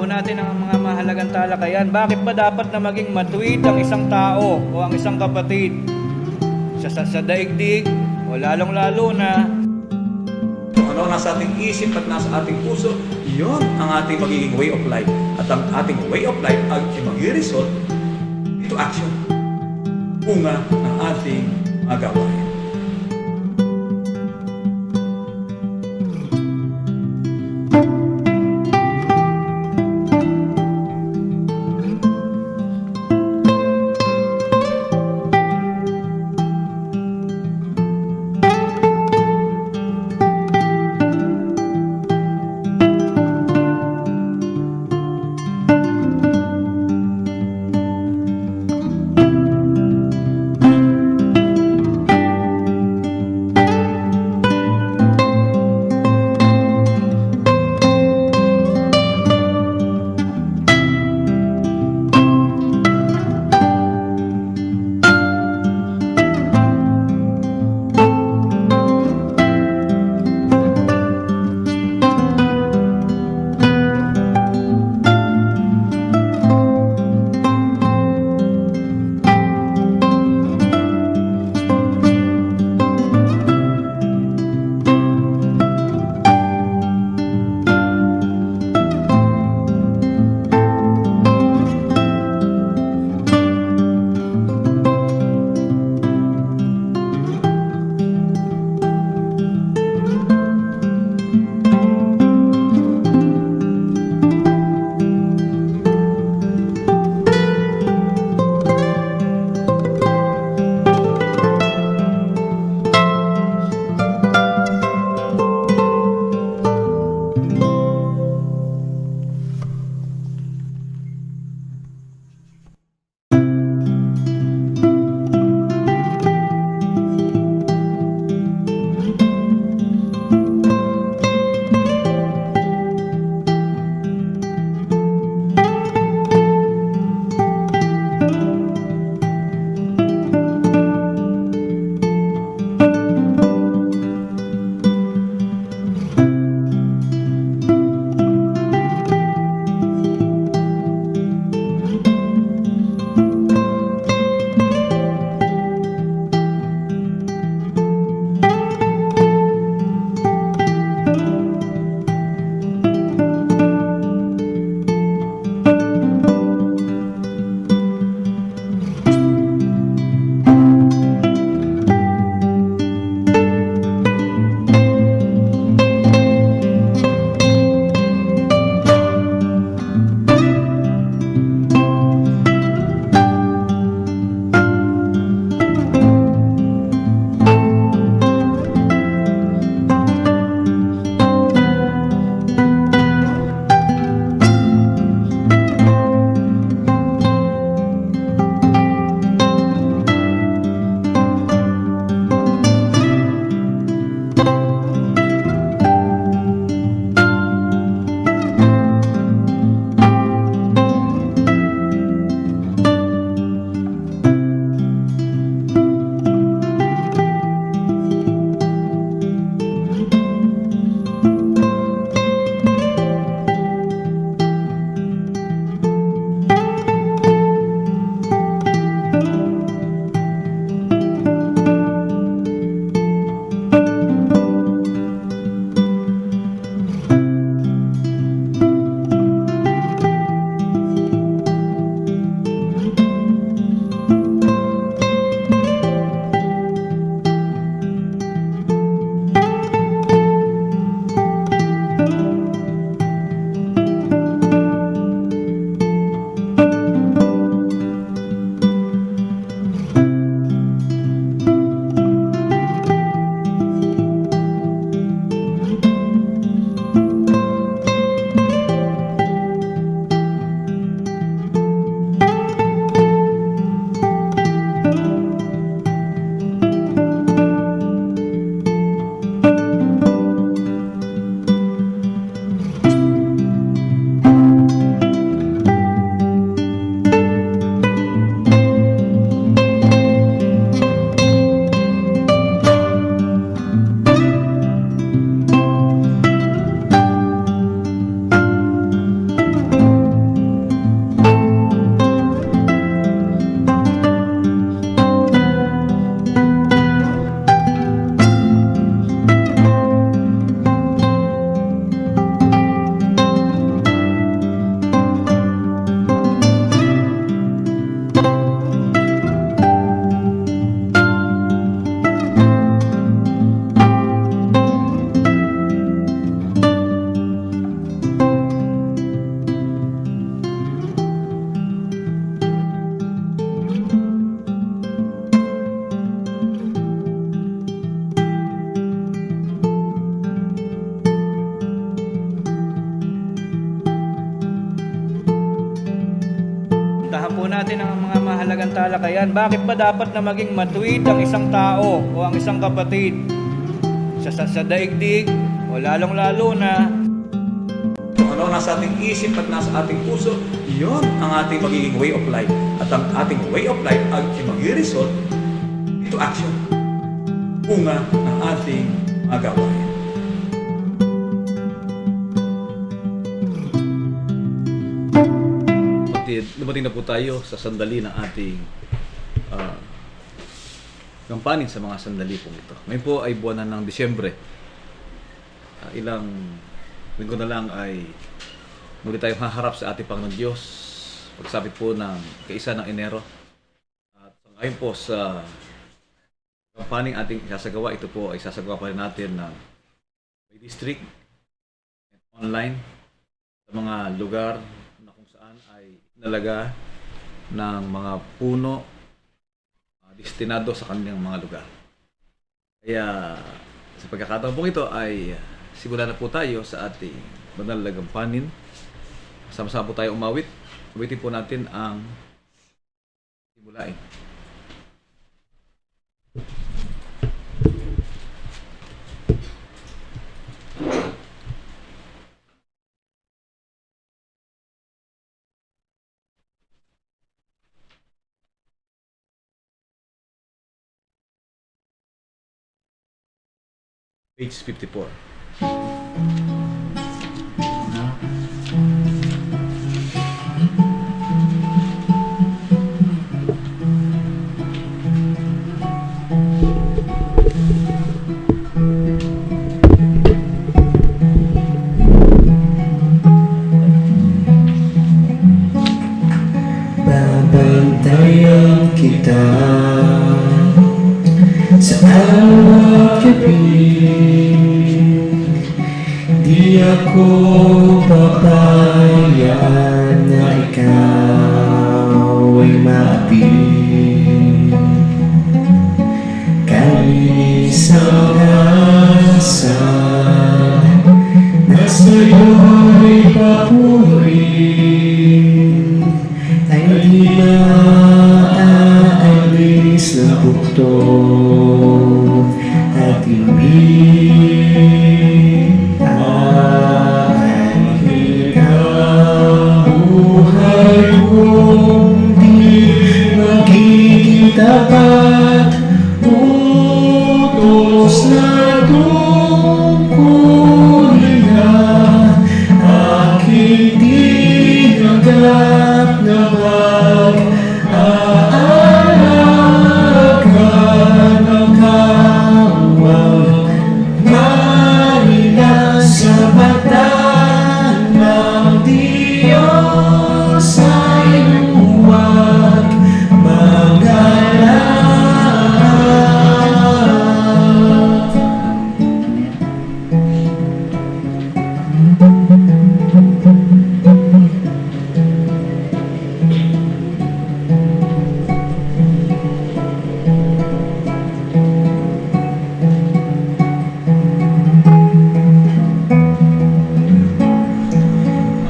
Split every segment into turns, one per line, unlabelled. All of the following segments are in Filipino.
po natin ang mga mahalagang talakayan. Bakit ba dapat na maging matuwid ang isang tao o ang isang kapatid? Sa daigdig o lalong-lalo na
Kung ano nasa ating isip at nasa ating puso, yun ang ating magiging way of life. At ang ating way of life ay mag-result into action. Bunga ng ating mga gawain.
talakayan. Bakit ba dapat na maging matuwid ang isang tao o ang isang kapatid sa daigdig o lalong-lalo na
Kung ano nasa ating isip at nasa ating puso, yon ang ating magiging way of life. At ang ating way of life ay mag-result into action. Bunga ng ating agawain. Dumating na po tayo sa sandali ng ating kampanin sa mga sandali po ito. Ngayon po ay buwan na ng Disyembre. Ilang linggo na lang ay muli tayong haharap sa ating Panginoon Diyos pagsapit po ng kaisa ng Enero. At ngayon po sa kampaning ating isasagawa, ito po ay sasagawa pa rin natin ng may district at online sa mga lugar na kung saan ay inalaga ng mga puno destinado sa kanilang mga lugar. Kaya sa pagkakataon po ito ay simulan na po tayo sa ating banal na gampanin. Sama-sama po tayo umawit. Awitin po natin ang simulain. Page 54.
Babantayan kita sa awat gabi. Di ako papayag na ikaw ay maapil. Kanisang asal na sa'yo'y papurin ay di maaalis na bukto at ibig aking ang buhay kong di magiging tapat. Utos na tungkulin na aking tinanggap na mag-aalaga ng kawang marina sa mata ng Diyos ay huwag mag-alala.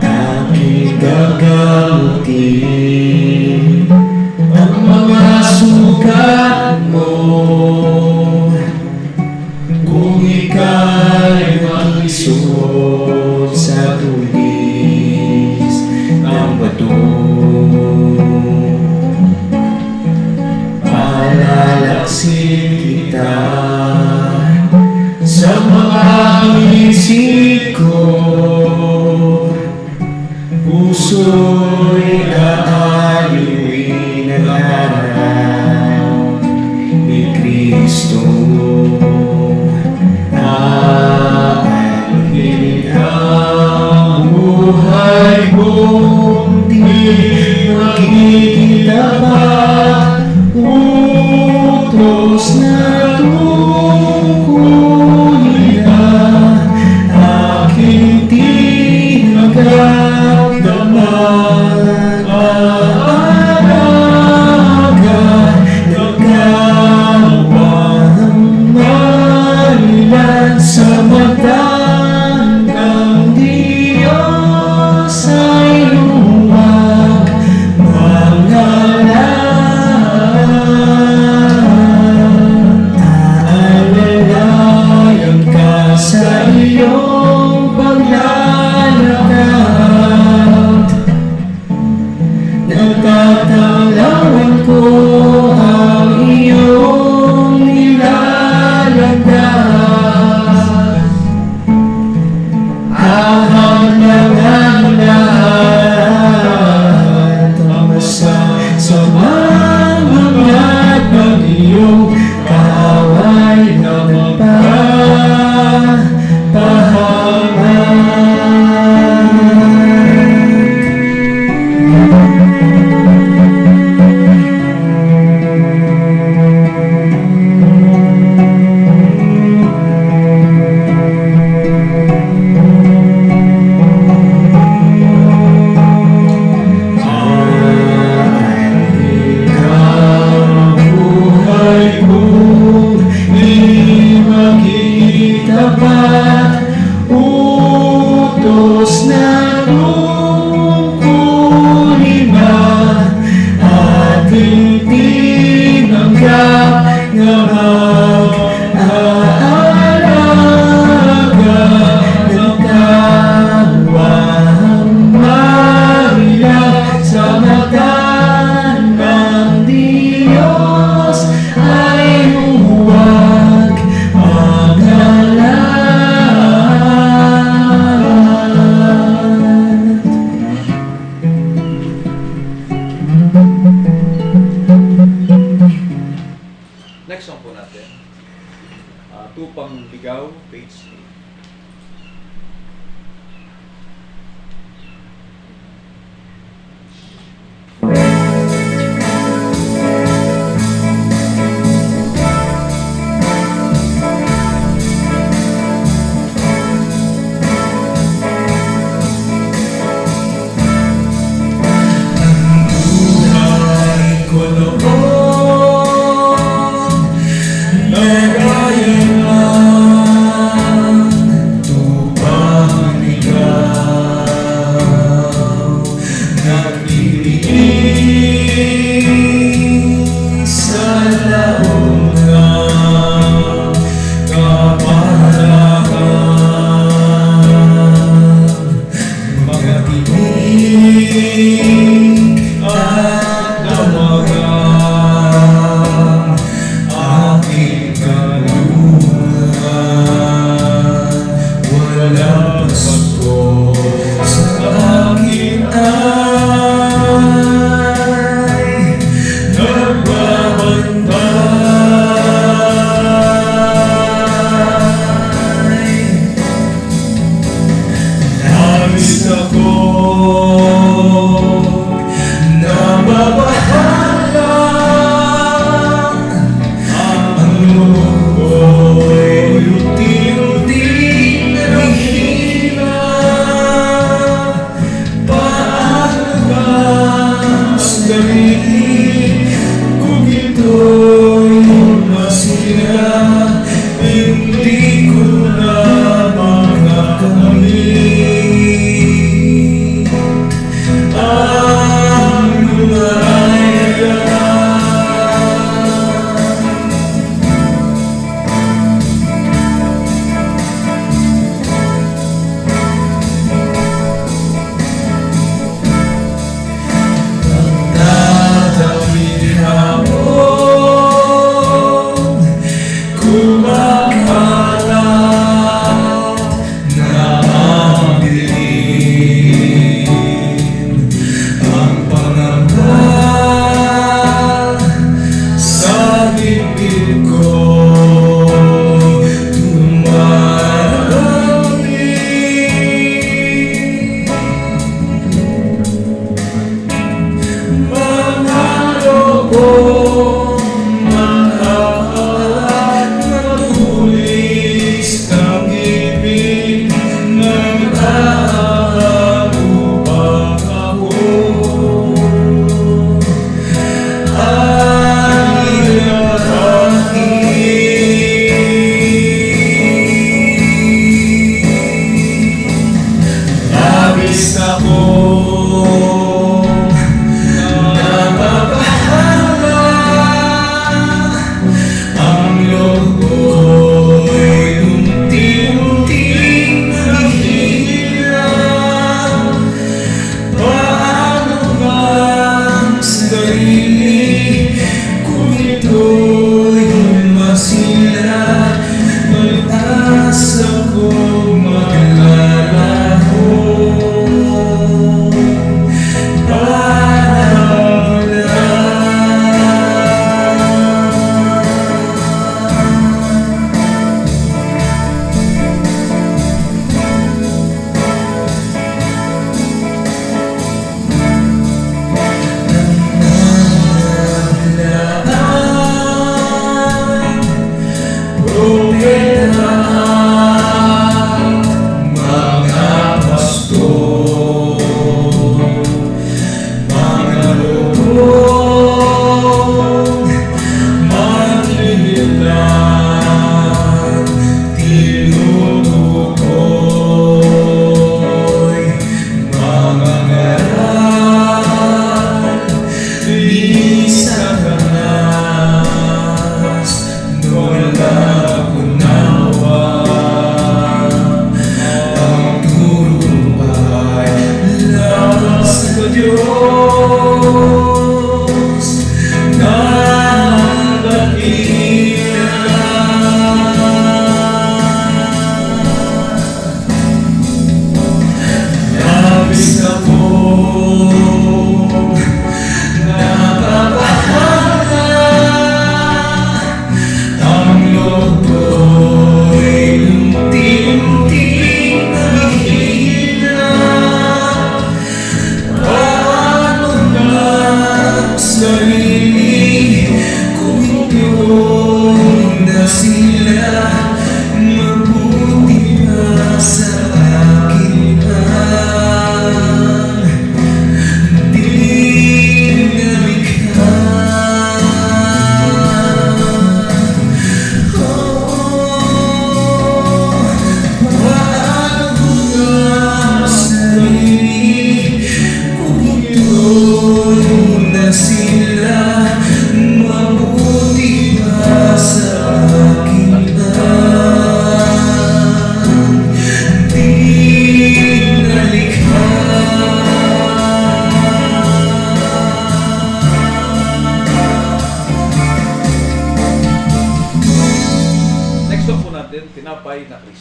Aking gagamutin ang mga sugat mo kung ika'y mag-isuot sa tulis ng bato. Palalaksin kita sa mga isip ko. Puso'y aaliwin ang araw ni Kristo. Aalhin ang buhay kong di magiging tapat. Utos na tungkulin na aking tinanggap na mag-aalaga ng kawang marilan sa mata ng Diyos ay huwag mag-alala. bawat utos na tungkulin na ating tinanggap na mag-aalaga ng tawang Maria sa mata ng Diyos ay huwag mag-alala.
Next song po natin. Tupang Ligaw, page 8.
Buhay ko noon nagayon lang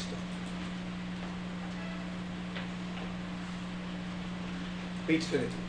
Kristo. Page 22.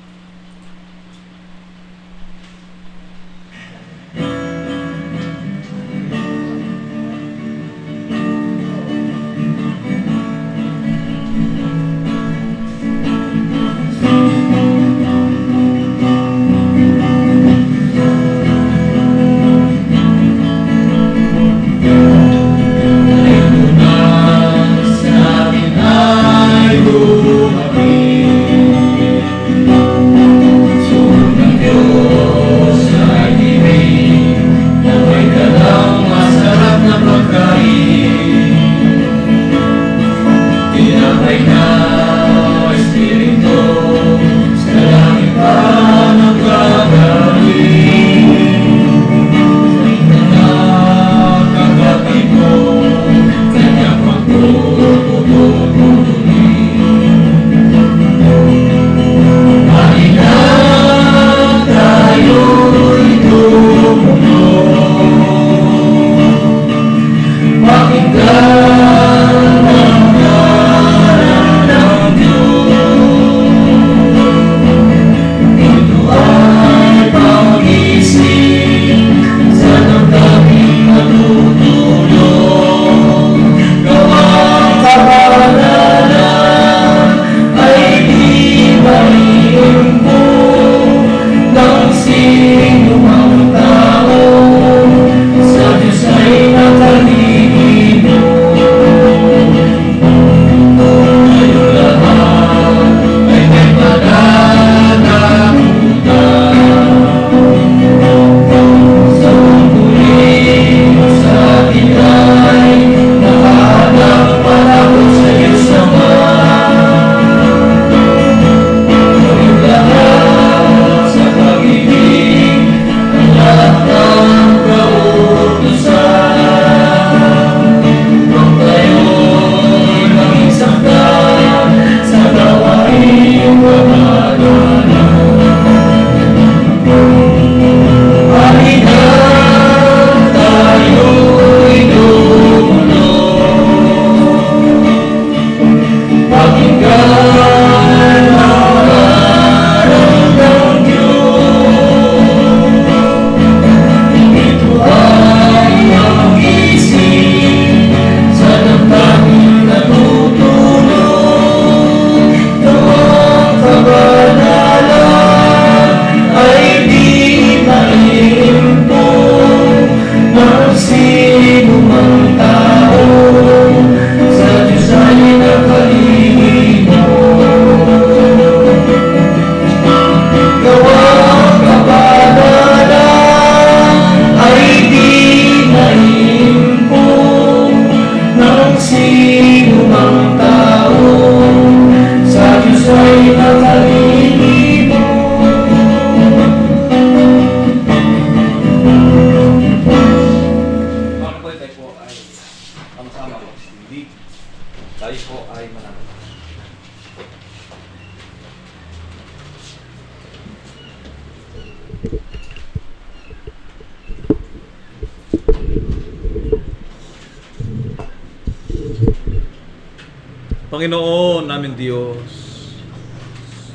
Panginoon namin Diyos,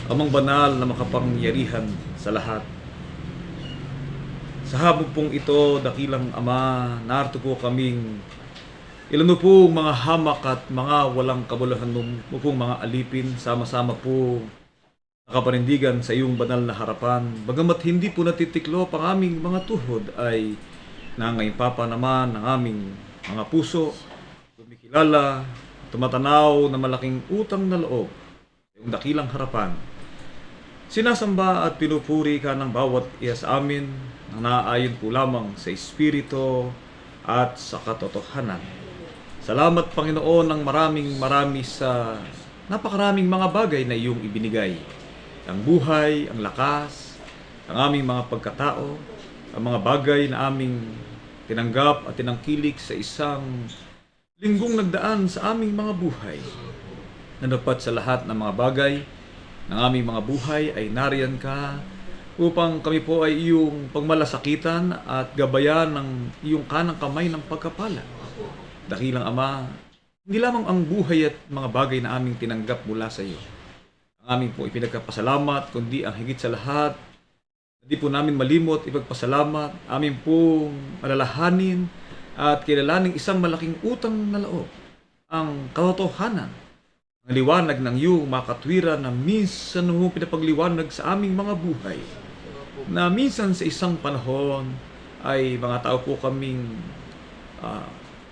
Amang banal na makapangyarihan sa lahat. Sa habog pong ito, dakilang Ama, narito po kaming ilan po mga hamak at mga walang kabuluhan mo pong mga alipin, sama-sama po nakapanindigan sa iyong banal na harapan. Bagamat hindi po natitiklop ang aming mga tuhod, ay nangaimpapa naman ang aming mga puso, kumikilala, tumatanaw na malaking utang na loob yung dakilang harapan. Sinasamba at pinupuri ka ng bawat iya sa amin na naaayon po lamang sa Espiritu at sa katotohanan. Salamat Panginoon ng marami sa napakaraming mga bagay na iyong ibinigay. Ang buhay, ang lakas, ang aming mga pagkatao, ang mga bagay na aming tinanggap at tinangkilik sa isang linggong nagdaan sa aming mga buhay. Na dapat sa lahat ng mga bagay ng aming mga buhay ay nariyan ka upang kami po ay iyong pagmalasakitan at gabayan ng iyong kanang kamay ng pagkapala. Dakilang Ama, hindi lamang ang buhay at mga bagay na aming tinanggap mula sa iyo. Ang aming po ipinagkapasalamat, kundi ang higit sa lahat, hindi po namin malimot ipagpasalamat, amin pong alalahanin at kilalaning isang malaking utang na loob, ang katotohanan, ang liwanag ng iyong mga katwiran na minsan mo pinapagliwanag sa aming mga buhay, na minsan sa isang panahon ay mga tao po kaming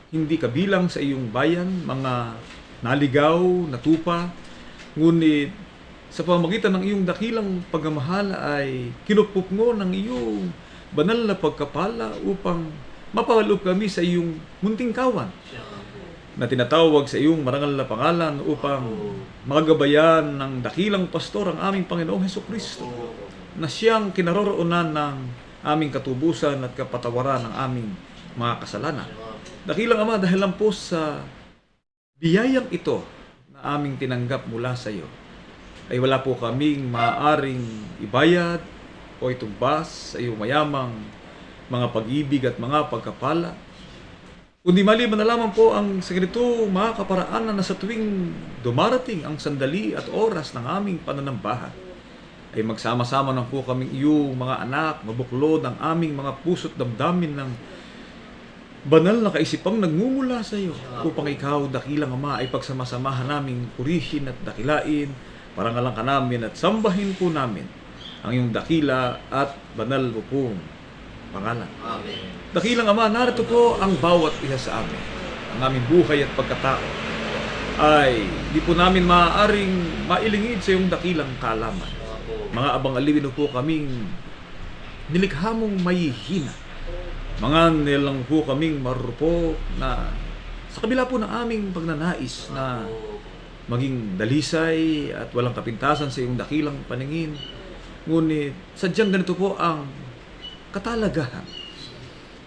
hindi kabilang sa iyong bayan, mga naligaw, natupa, ngunit sa pamamagitan ng iyong dakilang pagmamahal ay kinupok mo ng iyong banal na pagkapala upang mapawaloob kami sa iyong munting kawan na tinatawag sa iyong marangal na pangalan upang magabayan ng dakilang pastor ang aming Panginoong Hesukristo na siyang kinaroroonan ng aming katubusan at kapatawaran ng aming mga kasalanan. Dakilang Ama, dahil lang po sa biyayang ito na aming tinanggap mula sa iyo, ay wala po kaming maaaring ibayad o itumbas sa iyong mayamang mga pag-ibig at mga pagkapala. Kundi maliban na lamang po ang sa ganito mga kaparaanan na sa tuwing dumarating ang sandali at oras ng aming pananambahan, ay magsama-sama na po kaming iyong mga anak, mabuklod ang aming mga puso't damdamin ng banal na kaisipang nagmumula sa iyo upang ikaw, dakilang Ama, ay pagsamasamahan naming purihin at dakilain, parangalan ka namin at sambahin po namin ang iyong dakila at banal po pong pangalan.
Amen.
Dakilang Ama, narito po ang bawat isa sa amin. Ang aming buhay at pagkatao ay di po namin maaaring mailingid sa iyong dakilang kaalaman. Mga abang-alipin po kaming nilikha mong mahihina. Mga nilang po kaming marupok na sa kabila po ng aming pagnanais na maging dalisay at walang kapintasan sa iyong dakilang paningin. Ngunit sadyang ganito po ang katalagahan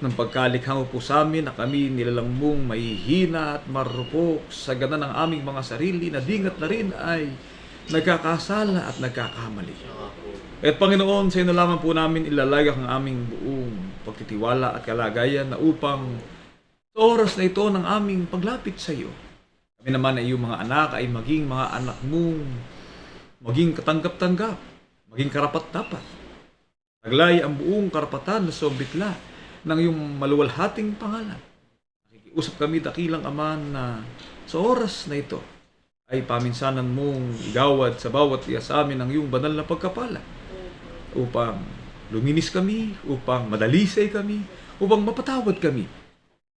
ng pagkalikha mo po sa amin na kami nilalang mong mahihina at marupok sa gana ng aming mga sarili na dingat na rin ay nagkakasala at nagkakamali. At Panginoon, sa iyo na lamang po namin ilalagak ang aming buong pagtitiwala at kalagayan na upang sa oras na ito ng aming paglapit sa iyo, kami naman ay iyong mga anak ay maging mga anak mong maging katanggap-tanggap, maging karapat-dapat. Taglay ang buong karapatan na sombitla ng iyong maluwalhating pangalan. Nakikiusap kami, dakilang Ama, na sa oras na ito ay paminsanan mong igawad sa bawat iya sa amin ang iyong banal na pagkapala upang luminis kami, upang madalisay kami, upang mapatawad kami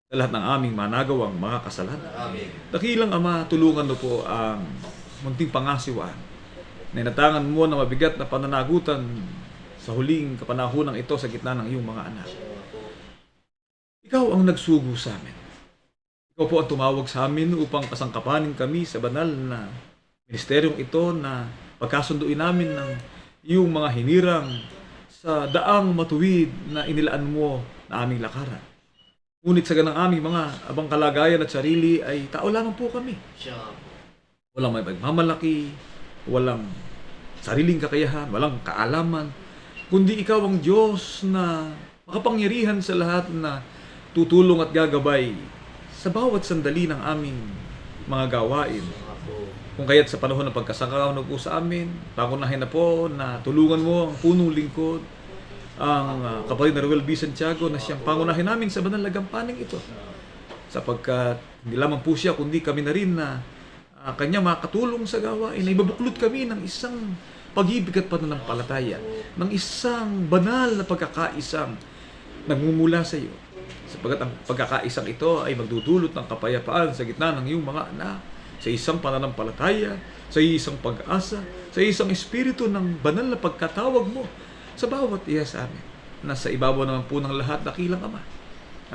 sa lahat ng aming managawang mga kasalanan.
Amen.
Dakilang Ama, tulungan mo po ang munting pangasiwaan na inatangan mo na mabigat na pananagutan sa huling kapanahonang ito sa gitna ng iyong mga anak. Ikaw ang nagsugo sa amin. Ikaw po ang tumawag sa amin upang kasangkapanin kami sa banal na ministeryong ito na pagkasunduin namin ng iyong mga hinirang sa daang matuwid na inilaan mo na aming lakaran. Ngunit sa ganang aming mga abang kalagayan at sarili ay tao lamang po kami. Walang may pagmamalaki, walang sariling kakayahan, walang kaalaman, kundi ikaw ang Diyos na makapangyarihan sa lahat na tutulong at gagabay sa bawat sandali ng aming mga gawain. Kung kaya't sa panahon ng pagkasangkaw po sa amin, pakunahin na po na tulungan mo ang punong lingkod, ang kapatid na Ruel B. Santiago na siyang pangunahin namin sa banal na gampaning ito. Sapagkat hindi lamang po siya, kundi kami na rin na kanya makatulong sa gawain, na ibabuklod kami ng isang pag-ibig at pananampalataya, ng isang banal na pagkakaisang nagmumula sa iyo. Sapagkat ang pagkakaisang ito ay magdudulot ng kapayapaan sa gitna ng iyong mga anak, sa isang pananampalataya, sa isang pag-asa, sa isang espiritu ng banal na pagkatawag mo sa bawat iya sa amin. Nasa ibabaw naman po ng lahat, dakilang Ama.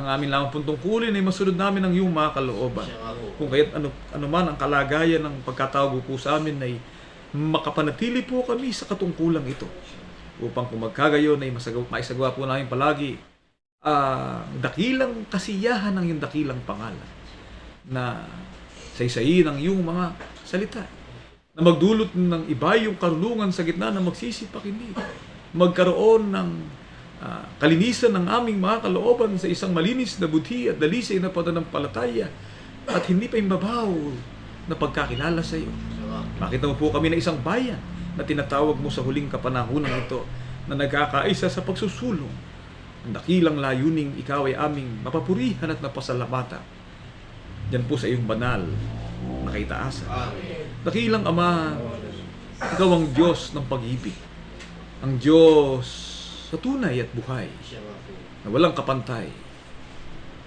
Ang amin lamang pong tungkulin ay masunod namin ang iyong mga kalooban. Kung kaya't ano man ang kalagayan ng pagkatawag po sa amin ay makapanatili po kami sa katungkulang ito. Upang kung magkagayon ay maisagawa po namin palagi dakilang kasiyahan ng iyong dakilang pangalan na saysayin ang iyong mga salita na magdulot ng iba yung karunungan sa gitna ng magsisipakinig, magkaroon ng kalinisan ng aming mga kalooban sa isang malinis na budhi at dalisay na pananampalataya at hindi pa imbabaw na pagkakilala sa iyo. Makita mo po kami na isang bayan na tinatawag mo sa huling kapanahunan ito na nagkakaisa sa pagsusulong. Ang dakilang layuning ikaw ay aming mapapurihan at napasalamatan. Diyan po sa iyong banal na kaitaasan. Dakilang Ama, ikaw ang Diyos ng pag-ibig. Ang Diyos sa tunay at buhay na walang kapantay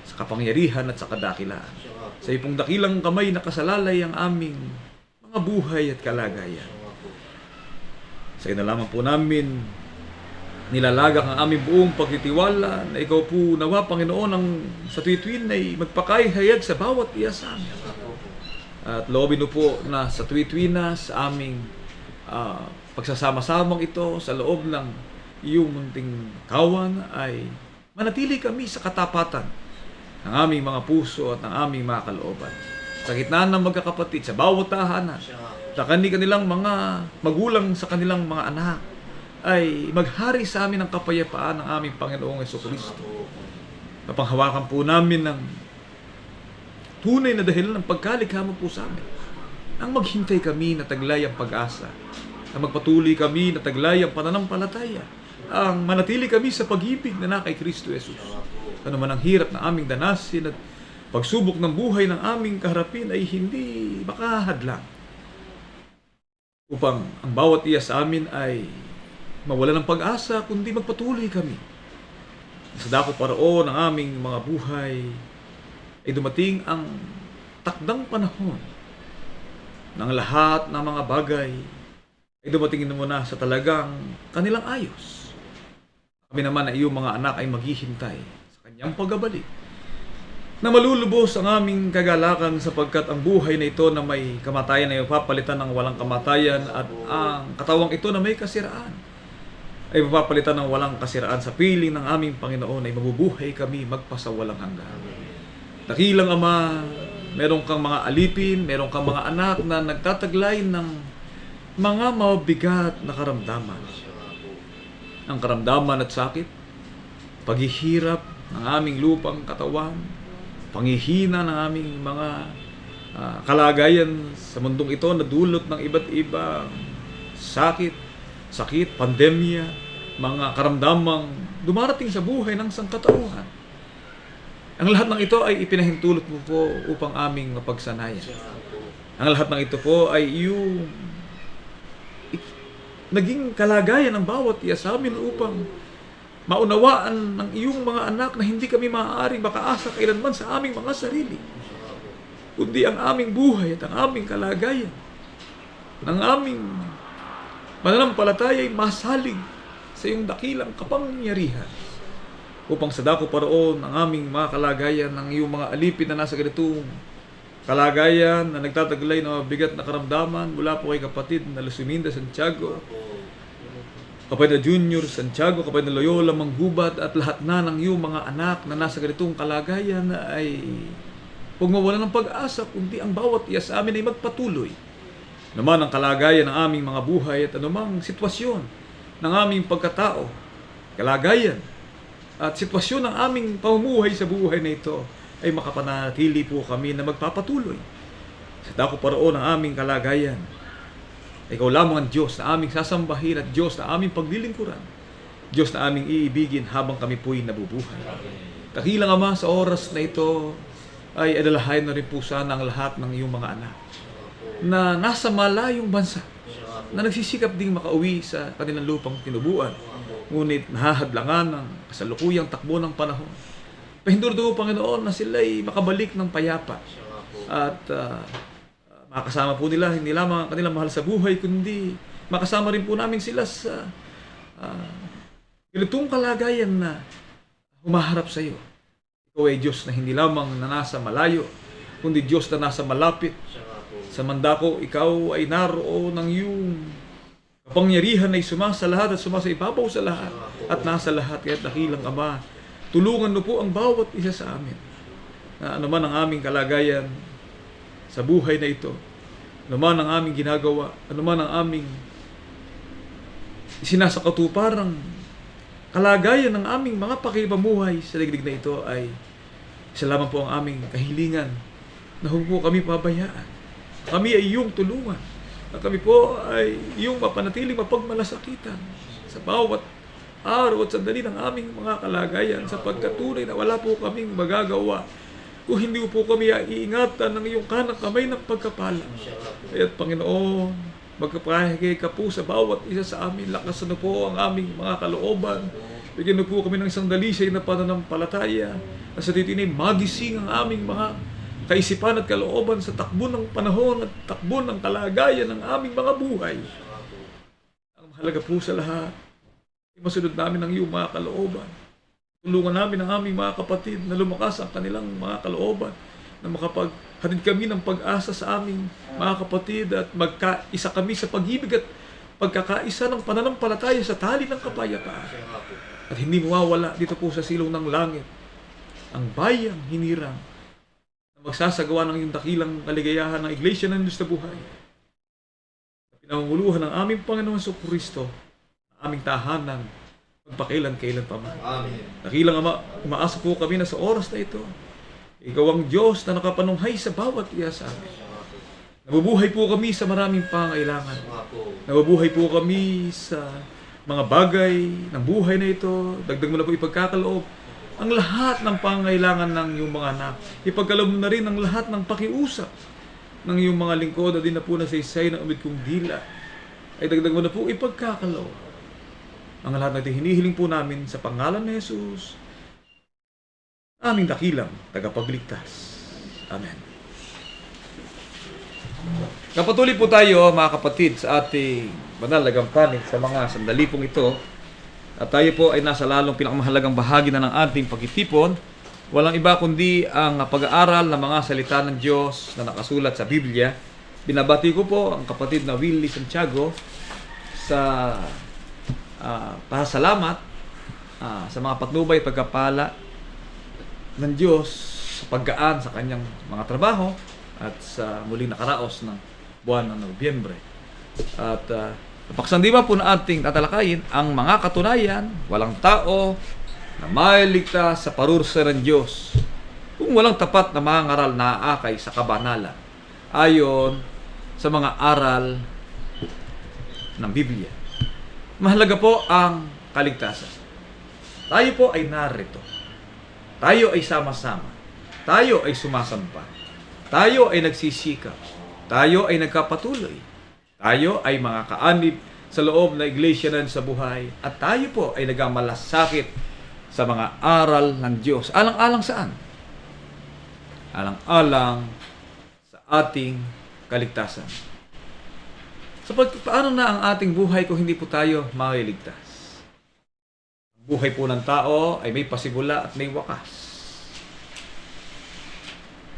sa kapangyarihan at sa kadakilaan. Sa iyong dakilang kamay nakasalalay ang aming mga buhay at kalagayan. Sa iyo na lamang po namin nilalagak ang aming buong pagtitiwala na ikaw po nawa, Panginoon, ang sa tuwid-tuwid ay magpakahayag sa bawat iya sa amin. At loobin mo po na sa tuwid-tuwid na sa aming pagsasama-samang ito sa loob ng iyong munting kawan ay manatili kami sa katapatan ng aming mga puso at ng aming mga kalooban. Sa gitna ng magkakapatid, sa bawat tahanan, sa kanilang mga magulang, sa kanilang mga anak, ay maghari sa amin ang kapayapaan ng aming Panginoong Jesucristo. Napanghawakan po namin ng tunay na dahilan ng pagkalikha mo po sa amin. Ang maghintay kami na taglay ang pag-asa, ang magpatuloy kami na taglay ang pananampalataya, ang manatili kami sa pag-ibig na kay Kristo Jesus. Ano man ang hirap na aming danasin at pagsubok ng buhay ng aming kaharapin ay hindi makahadlang upang ang bawat iya sa amin ay mawala ng pag-asa, kundi magpatuloy kami. Sa dako paraon ng aming mga buhay ay dumating ang takdang panahon ng lahat ng mga bagay ay dumating na muna sa talagang kanilang ayos. Kami naman na iyong mga anak ay maghihintay sa kanyang pagbabalik na malulubos ang aming kagalakan sapagkat ang buhay na ito na may kamatayan ay papalitan ng walang kamatayan at ang katawang ito na may kasiraan ay mapapalitan ng walang kasiraan. Sa piling ng aming Panginoon ay mabubuhay kami magpasawalang hanggan. Dakilang Ama, meron kang mga alipin, meron kang mga anak na nagtataglay ng mga mabigat na karamdaman. Ang karamdaman at sakit, paghihirap ng aming lupang katawan, panghihina ng aming mga kalagayan sa mundong ito na dulot ng iba't ibang sakit, pandemya, mga karamdamang dumarating sa buhay ng sangkatauhan. Ang lahat ng ito ay ipinahintulot mo po upang aming mapagsanayan. Ang lahat ng ito po ay iyong naging kalagayan ng bawat iya sa amin upang maunawaan ng iyong mga anak na hindi kami maaaring makaasa kailanman sa aming mga sarili, kundi ang aming buhay at ang aming kalagayan ng aming mananampalataya ay masalig sa iyong dakilang kapangyarihan upang sa dako paroon ang aming mga kalagayan ng iyong mga alipin na nasa ganitong kalagayan na nagtataglay ng mabigat na karamdaman mula po kay kapatid na Luciminda Santiago, kapatid na Junior Santiago, kapatid na Loyola Manggubat at lahat na ng iyong mga anak na nasa ganitong kalagayan ay huwag mawala ng pag-asa kundi ang bawat iya sa amin ay magpatuloy. Naman ang kalagayan ng aming mga buhay at anumang sitwasyon ng aming pagkatao, kalagayan at sitwasyon ng aming pamumuhay sa buhay na ito ay makapanatili po kami na magpapatuloy. Sa dako paroon ng aming kalagayan, ikaw lamang ang Diyos na aming sasambahin at Diyos na aming paglilingkuran, Diyos na aming iibigin habang kami po'y nabubuhay. Dakilang Ama, sa oras na ito ay adalahain na rin po sana ang lahat ng iyong mga anak na nasa malayong bansa, na nagsisikap ding makauwi sa kanilang lupang tinubuan, ngunit nahahadlangan ng kasalukuyang takbo ng panahon. Pahindurdo, Panginoon, na sila'y makabalik ng payapa at makasama po nila hindi lamang kanilang mahal sa buhay, kundi makasama rin po namin sila sa ganitong kalagayan na humaharap sa iyo. Ikaw ay Diyos na hindi lamang na nasa malayo, kundi Diyos na nasa malapit. Sa mandako, ikaw ay naroon ng iyong kapangyarihan ay sumasa lahat at sumasa ibabaw sa lahat at nasa lahat. Kaya dakilang Ama, tulungan mo po ang bawat isa sa amin na anuman ang aming kalagayan sa buhay na ito, anuman ang aming ginagawa, anuman ang aming isinasakatuparang kalagayan ng aming mga pakipamuhay sa digdig na ito ay isa lamang po ang aming kahilingan na huwag po kami pabayaan. Kami ay iyong tulungan. Na kami po ay iyong mapanatiling mapagmalasakitan sa bawat araw at sandali ng aming mga kalagayan, sapagkat tunay na wala po kaming magagawa kung hindi po kami iingatan ng iyong kanang kamay ng pagkapala. Kaya't Panginoon, magkapahigay ka po sa bawat isa sa amin. Lakasan na po ang aming mga kalooban. Bigyan na po kami ng isang dalisay na pananampalataya na sa titinay magising ang aming mga kaisipan at kalooban sa takbo ng panahon at takbo ng kalagayan ng aming mga buhay. Ang mahalaga po sa lahat, masunod namin ang iyong mga kalooban. Tulungan namin ang aming mga kapatid na lumakas ang kanilang mga kalooban, na makapaghatid kami ng pag-asa sa aming mga kapatid at magkaisa kami sa pag-ibig at pagkakaisa ng pananampalataya sa tali ng kapayapaan. At hindi mawawala dito po sa silong ng langit ang bayang hinirang na magsasagawa ng iyong dakilang kaligayahan ng Iglesia ng Diyos na buhay. Pinangunguluhan ng aming Panginoon Kristo, aming tahanan, magpakailan-kailan pa man.
Amen.
Dakilang Ama, umaasa po kami na sa oras na ito, Ikaw ang Diyos na nakapanunghay sa bawat iya sa amin. Nabubuhay po kami sa maraming pangailangan. Nabubuhay po kami sa mga bagay ng buhay na ito. Dagdag mo na po ipagkakaloob ang lahat ng pangailangan ng iyong mga anak. Ipagkaloob mo na rin ang lahat ng pakiusap ng iyong mga lingkod na din na po nasaysay ng umid kong dila. Ay dagdag mo na po ipagkakaloob ang lahat na hinihiling po namin sa pangalan ni Jesus, aming dakilang tagapagligtas. Amen. Kapatuloy po tayo mga kapatid sa ating banal na gampanin sa mga sandali pong ito. At tayo po ay nasa lalong pinakamahalagang bahagi na ng ating pagtitipon. Walang iba kundi ang pag-aaral ng mga salita ng Diyos na nakasulat sa Biblia. Binabati ko po ang kapatid na Willie Santiago sa pasalamat sa mga patnubay pagkapala ng Diyos sa paggaan sa kanyang mga trabaho at sa muling nakaraos ng buwan ng Nobyembre. At napaksandiwa po na ating tatalakayin ang mga katunayan, walang tao na mailigtas sa parusa ng Diyos kung walang tapat na mga ngaral na aakay sa kabanalan ayon sa mga aral ng Biblia. Mahalaga po ang kaligtasan. Tayo po ay narito. Tayo ay sama-sama. Tayo ay sumasamba. Tayo ay nagsisikap. Tayo ay nagkapatuloy. Tayo ay mga kaanib sa loob na iglesia na sa buhay. At tayo po ay nagmamalasakit sa mga aral ng Diyos. Alang-alang saan? Alang-alang sa ating kaligtasan. So, paano na ang ating buhay kung hindi po tayo maliligtas? Ang buhay po ng tao ay may pasimula at may wakas.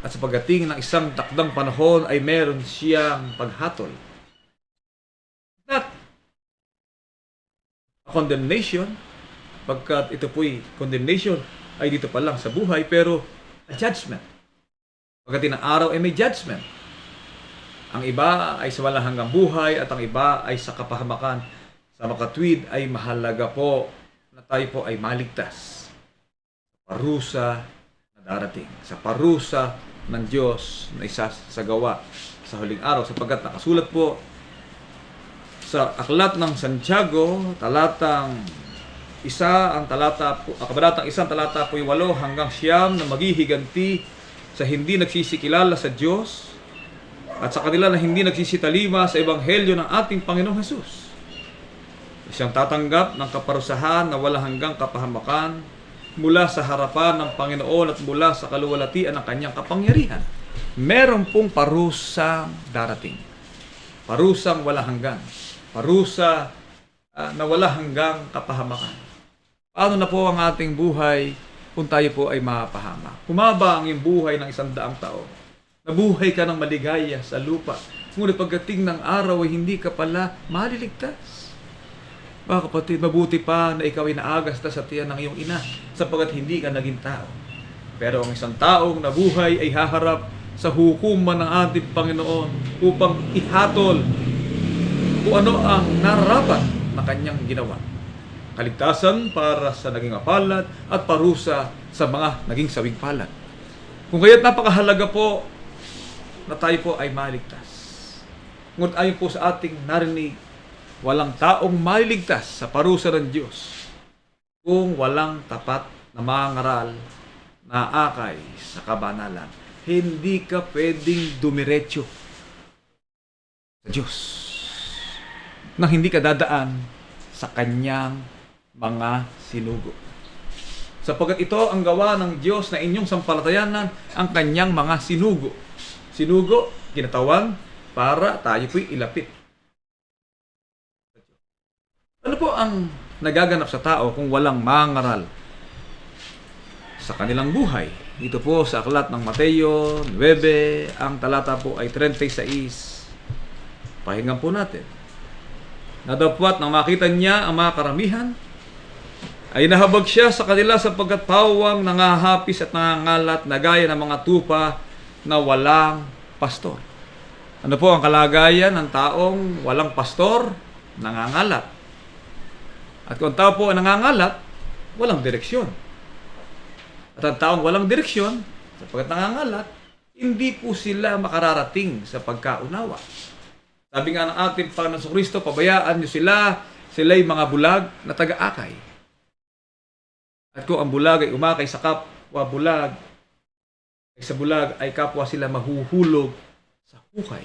At sa pagdating ng isang takdang panahon ay meron siyang paghatol. Not a condemnation, pagkat ito po'y condemnation ay dito pa lang sa buhay, pero a judgment. Pagdating ng araw ay may judgment. Ang iba ay sa walang hanggang buhay at ang iba ay sa kapahamakan. Sa makatwid ay mahalaga po na tayo po ay maligtas sa parusa na darating. Sa parusa ng Diyos na isasagawa sa huling araw. Sapagkat nakasulat po sa aklat ng Santiago, talatang isa, ang talata po, kabanatang 1, talata po 8 hanggang 9 na maghihiganti sa hindi nagsisikilala sa Diyos at sa kanila na hindi nagsisitalima sa ebanghelyo ng ating Panginoong Hesus. Siyang tatanggap ng kaparusahan na walang hanggang kapahamakan mula sa harapan ng Panginoon at mula sa kaluwalhatian ng kanyang kapangyarihan. Meron pong parusang darating. Parusang walang hanggan. Parusa na walang hanggang kapahamakan. Paano na po ang ating buhay kung tayo po ay mapahamak? Humaba ang iyong buhay ng 100 taon. Nabuhay ka ng maligaya sa lupa. Ngunit pagdating ng araw ay hindi ka pala maliligtas. Mga kapatid, mabuti pa na ikaw ay naagas na sa tiyan ng iyong ina sapagkat hindi ka naging tao. Pero ang isang taong nabuhay ay haharap sa hukuman ng ating Panginoon upang ihatol kung ano ang nararapat na kanyang ginawa. Kaligtasan para sa naging mapalad at parusa sa mga naging sawing palad. Kung kaya't napakahalaga po na tayo po ay maligtas. Ngunit ayon po sa ating narinig, walang taong maliligtas sa parusa ng Diyos kung walang tapat na mangaral na akay sa kabanalan. Hindi ka pwedeng dumiretso sa Diyos nang hindi ka dadaan sa kanyang mga sinugo. Sapagkat ito ang gawa ng Diyos na inyong sampalatayanan, ang kanyang mga sinugo. Sinugo, ginatawan para tayo po'y ilapit. Ano po ang nagaganap sa tao kung walang mangaral sa kanilang buhay? Ito po sa aklat ng Mateo 9, ang talata po ay 36. Pakinggan po natin. Nadapwat nang makita niya ang mga karamihan, ay nahabag siya sa kanila sapagkat pawang nangahapis at nangangalat na gaya ng mga tupa na walang pastor. Ano po ang kalagayan ng taong walang pastor? Nangangalat. At kung tao po ay nangangalat, walang direksyon. At ang taong walang direksyon, sapagkat nangangalat, hindi po sila makararating sa pagkaunawa. Sabi nga ng ating Panginoon Kristo, pabayaan niyo sila'y mga bulag na taga-akay. At kung ang bulag ay umakay sa kapwa bulag, ay sa bulag ay kapwa sila mahuhulog sa hukay.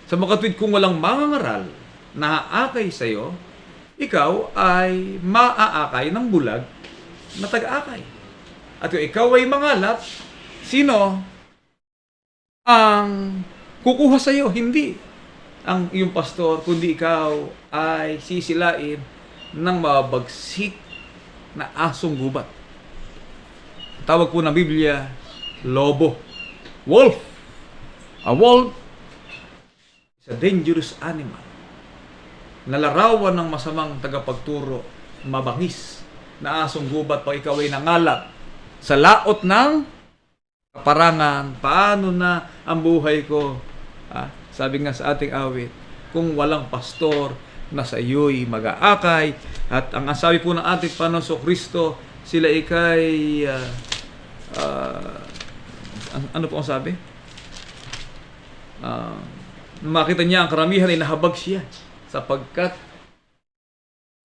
Sa makatwid, kung walang mangangaral na aakay sa iyo, ikaw ay maaakay ng bulag na taga-akay. At kung ikaw ay mangalat, sino ang kukuha sa iyo? Hindi ang iyong pastor, kundi ikaw ay sisilain ng mabagsik na asong gubat. Tawag po ng Biblia, lobo. Wolf. A wolf is a dangerous animal. Nalarawan ng masamang tagapagturo, mabangis na asong gubat pag ikaw ay nangalat sa laot ng kaparangan. Paano na ang buhay ko? Sabi nga sa ating awit, kung walang pastor na sa iyo'y mag-aakay. At ang sabi po ng ating Panginoon Kristo, sila ikay ano po ang sabi? Makita niya ang karamihan ay nahabag siya sapagkat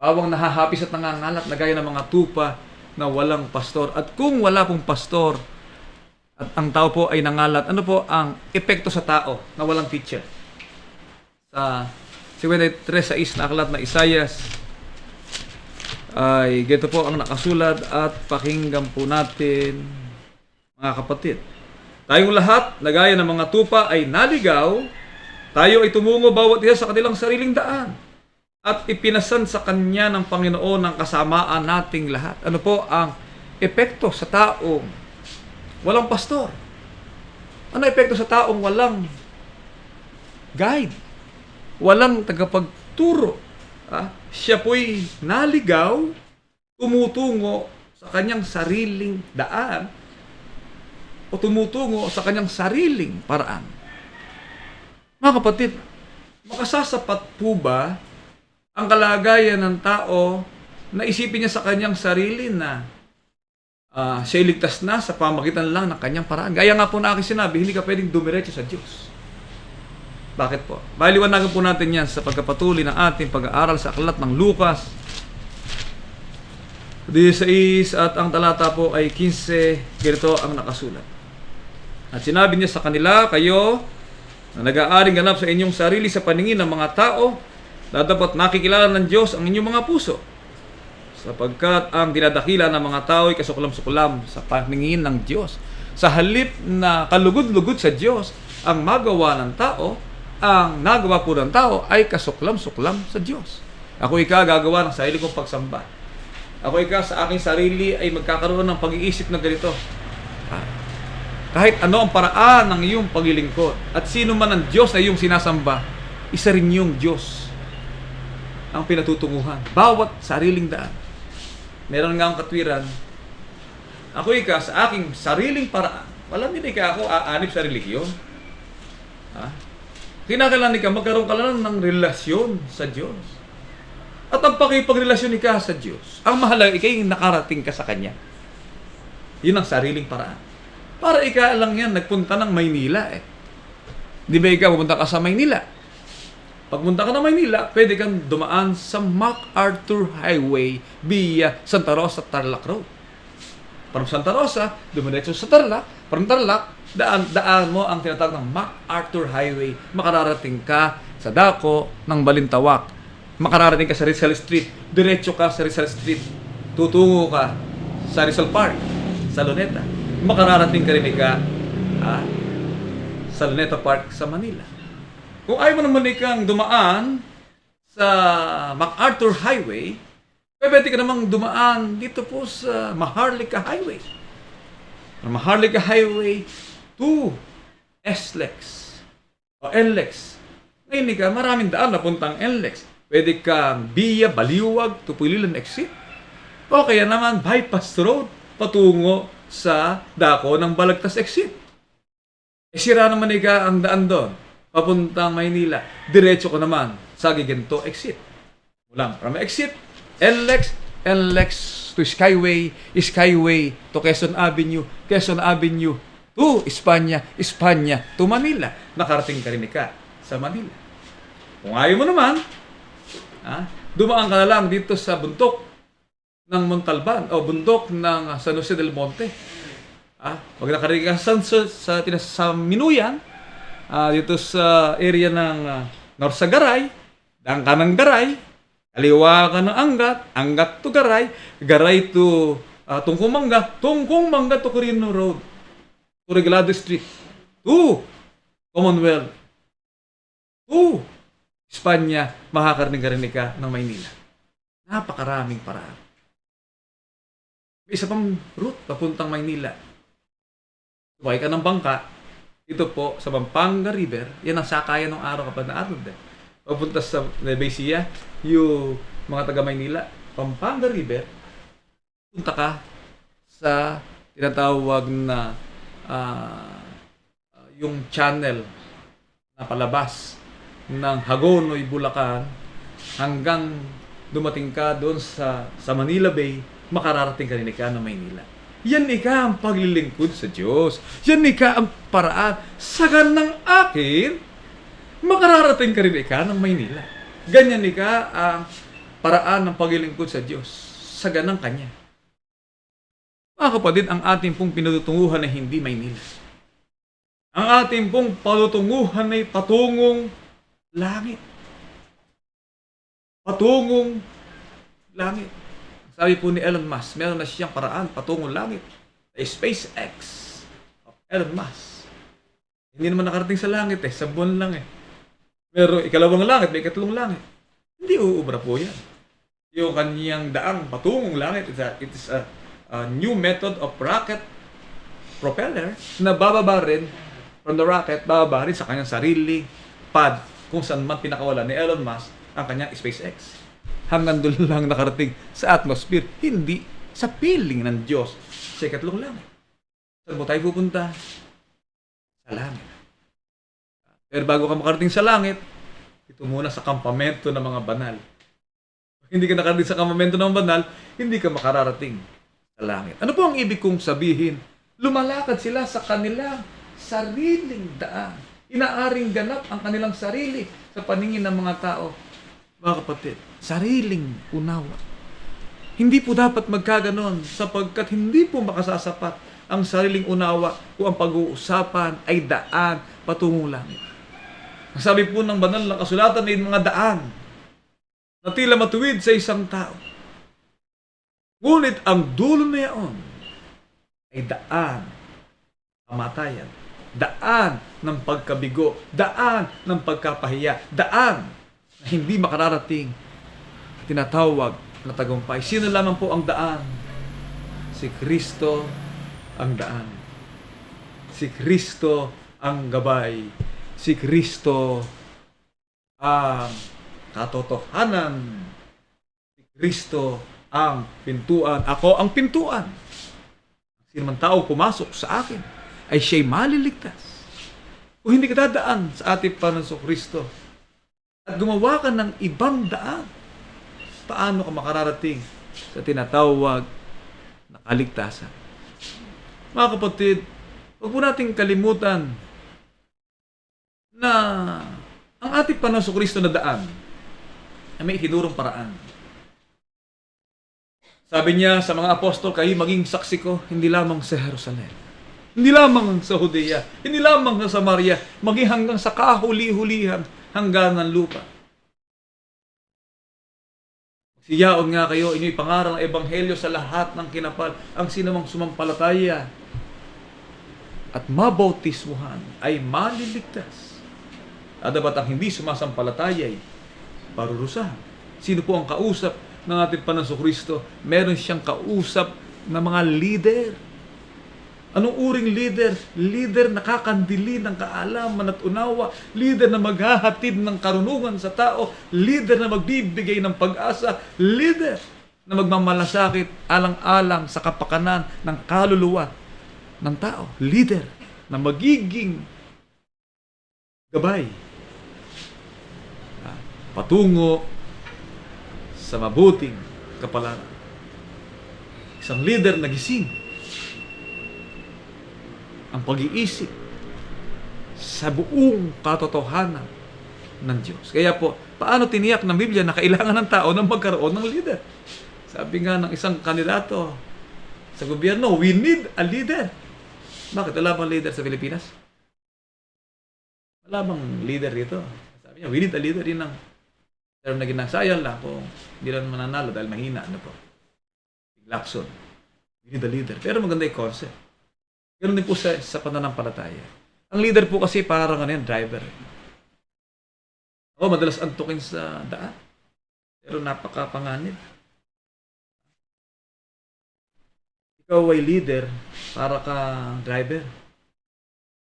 pawang nahahapis at nangangalat na gaya ng mga tupa na walang pastor. At kung wala pong pastor at ang tao po ay nangalat, ano po ang epekto sa tao na walang teacher? Sa 53:6 na aklat na Isaias ay ganito po ang nakasulat at pakinggan po natin, mga kapatid. Tayong lahat, na gaya ng mga tupa ay naligaw, tayo ay tumungo bawat isa sa kanilang sariling daan at ipinasan sa Kanya ng Panginoon ang kasamaan nating lahat. Ano po ang epekto sa taong walang pastor? Ano epekto sa taong walang guide? Walang tagapagturo. Siya po'y naligaw, tumutungo sa kanyang sariling daan o tumutungo sa kanyang sariling paraan. Mga kapatid, makasasapat po ba ang kalagayan ng tao na isipin niya sa kanyang sarili na siya ligtas na sa pamagitan lang ng kanyang paraan? Gaya nga po na aking sinabi, hindi ka pwedeng dumiretso sa Diyos. Bakit po? Baliwanagan po natin yan sa pagkapatuloy ng ating pag-aaral sa aklat ng Lucas 16 at ang talata po ay 15. Ganito ang nakasulat. At sinabi niya sa kanila, kayo na nag-aaring ganap sa inyong sarili sa paningin ng mga tao, dapat nakikilala ng Diyos ang inyong mga puso. Sapagkat ang dinadakila ng mga tao ay kasuklam-suklam sa paningin ng Diyos. Sa halip na kalugod-lugod sa Diyos, ang magawa ng tao, ang nagawa po ng tao ay kasuklam-suklam sa Diyos. Ako gagawa ng sarili kong pagsamba. Ako sa aking sarili ay magkakaroon ng pag-iisip na ganito. Kahit ano ang paraan ng iyong paglilingkod at sino man ang Diyos na iyong sinasamba, isa rin yung Diyos ang pinatutunguhan. Bawat sariling daan. Meron nga ang katwiran, ako sa aking sariling paraan. Walang hindi ako aanib sa relihiyon. Kinakailangan ka magkaroon ka lang ng relasyon sa Diyos. At ang pakipagrelasyon ka sa Diyos, ang mahalaga ikay nakarating ka sa Kanya. Yun ang sariling paraan. Para lang yan, nagpunta ng Maynila Di ba ikaw pupunta ka sa Maynila? Pagpunta ka ng Maynila, pwede kang dumaan sa MacArthur Highway via Santa Rosa, Tarlac Road. From Santa Rosa, dumiretso sa Tarlac. From Tarlac, daan mo ang tinatawag ng MacArthur Highway. Makararating ka sa dako ng Balintawak. Makararating ka sa Rizal Street. Diretso ka sa Rizal Street. Tutungo ka sa Rizal Park, sa Luneta. Makararating ka rin sa Luneta Park sa Manila. Kung ayaw mo naman ikang dumaan sa MacArthur Highway, pwede ka namang dumaan dito po sa Maharlika Highway. From Maharlika Highway to SLEX o NLEX. Ngayon ka, maraming daan na puntang NLEX. Pwede ka via Baliwag to Pulilan exit. O kaya naman bypass road patungo sa dako ng Balagtas exit. Sira naman ang daan doon. Papuntang Maynila, diretso ko naman sa Giginto exit. Mula from exit, NLEX to Skyway, Skyway to Quezon Avenue to Espanya to Manila. Nakarating ka rin sa Manila. Kung ayaw mo naman, dumaan ka na lang dito sa bundok ng Montalban o bundok ng San Jose del Monte. Pag nakarating ka sa Minuyan, dito sa area ng Norsagaray, daan ka ng Garay, kaliwa ka ng Angat to Garay, Garay to Tungkong Mangga to Quirino Road, to Regalado Street, to Commonwealth, to Espanya, makakarinig ka ng Maynila. Napakaraming paraan. May isa pang route papuntang Maynila. Sumakay ka ng bangka, ito po sa Pampanga River, yan ang sakayan ng araw kapag naatod din. Papunta sa Nueva Ecija, yung mga taga Maynila, Pampanga River, punta ka sa tinatawag na yung channel na palabas ng Hagonoy, Bulacan, hanggang dumating ka doon sa Manila Bay, makararating ka rin ng Maynila. Yan ang paglilingkod sa Diyos. Yan ang paraan. Sa ganang akin, makararating ka rin ng Maynila. Ganyan ang paraan ng paglilingkod sa Diyos. Sa ganang Kanya. Mga kapatid, ang ating pong pinutunguhan ay hindi Maynila. Ang ating pong palutunguhan ay patungong langit. Patungong langit. Sabi po ni Elon Musk, meron na siyang paraan patungong langit. Sa SpaceX of Elon Musk. Hindi naman nakarating sa langit sa buwan lang Pero ikalawang langit, may ikatlong langit. Hindi uubra po yan. Yung kanyang daang patungong langit, it is a new method of rocket propeller na bababa rin from the rocket, bababa rin sa kanyang sarili pad kung saan man pinakawala ni Elon Musk ang kanyang SpaceX. Hanggang doon lang nakarating sa atmosphere, hindi sa piling ng Diyos sa ikatlong langit. Saan mo tayo pupunta? Sa langit. Pero bago ka makarating sa langit, ito muna sa kampamento ng mga banal. Kung hindi ka nakarating sa kampamento ng mga banal, hindi ka makararating sa langit. Ano po ang ibig kong sabihin? Lumalakad sila sa kanilang sariling daan. Inaaring ganap ang kanilang sarili sa paningin ng mga tao. Mga kapatid, sariling unawa. Hindi po dapat magkaganon sapagkat hindi po makasasapat ang sariling unawa kung ang pag-uusapan ay daan patungong langit. Ang sabi po ng banal ng kasulatan ay mga daan na tila matuwid sa isang tao. Ngunit ang dulo na yaon ay daan kamatayan, daan ng pagkabigo, daan ng pagkapahiya, daan na hindi makararating, tinatawag na tagumpay. Sino lamang po ang daan? Si Kristo ang daan. Si Kristo ang gabay. Si Kristo ang katotohanan. Si Kristo ang pintuan. Ako ang pintuan. Sino man tao pumasok sa akin ay siya'y maliligtas. Kung hindi ka dadaan sa ating Panginoong Kristo at gumawa ka ng ibang daan, paano ka makararating sa tinatawag na kaligtasan? Mga kapatid, huwag po nating kalimutan na ang ating Panginoong Kristo na daan ay may itinurong paraan. Sabi niya sa mga apostol, kayo maging saksi ko, hindi lamang sa Jerusalem, hindi lamang sa Judea, hindi lamang sa Samaria, maging hanggang sa kahuli-hulihan hanggang ng lupa. Siyaon nga kayo, inyo'y pangaral ng ebanghelyo sa lahat ng kinapal, ang sinamang sumampalataya at mabautismuhan ay maliligtas. Adapat ang hindi sumasampalataya ay parurusahan. Sino po ang kausap ng ating Panginoong Kristo? Meron siyang kausap na mga leader. Anong uring leader? Leader na kakandili ng kaalaman at unawa. Leader na maghahatid ng karunungan sa tao. Leader na magbibigay ng pag-asa. Leader na magmamalasakit alang-alang sa kapakanan ng kaluluwa ng tao. Leader na magiging gabay patungo sa mabuting kapalaran. Isang leader na gising ang pag-iisip sa buong katotohanan ng Diyos. Kaya po, paano tiniyak ng Biblia na kailangan ng tao na magkaroon ng leader? Sabi nga ng isang kandidato sa gobyerno, we need a leader. Bakit? Wala bang leader sa Pilipinas? Wala bang leader dito? Sabi niya, we need a leader. Yun ang term na ginasayang lang kung hindi lang mananalo dahil mahina. Ano po? Lacson. We need a leader. Pero maganda yung concept. Ganun din po sa pananampalataya. Ang leader po kasi parang ano yan, driver. Ako madalas antukin sa daan. Pero napakapanganib. Ikaw ay leader para ka driver.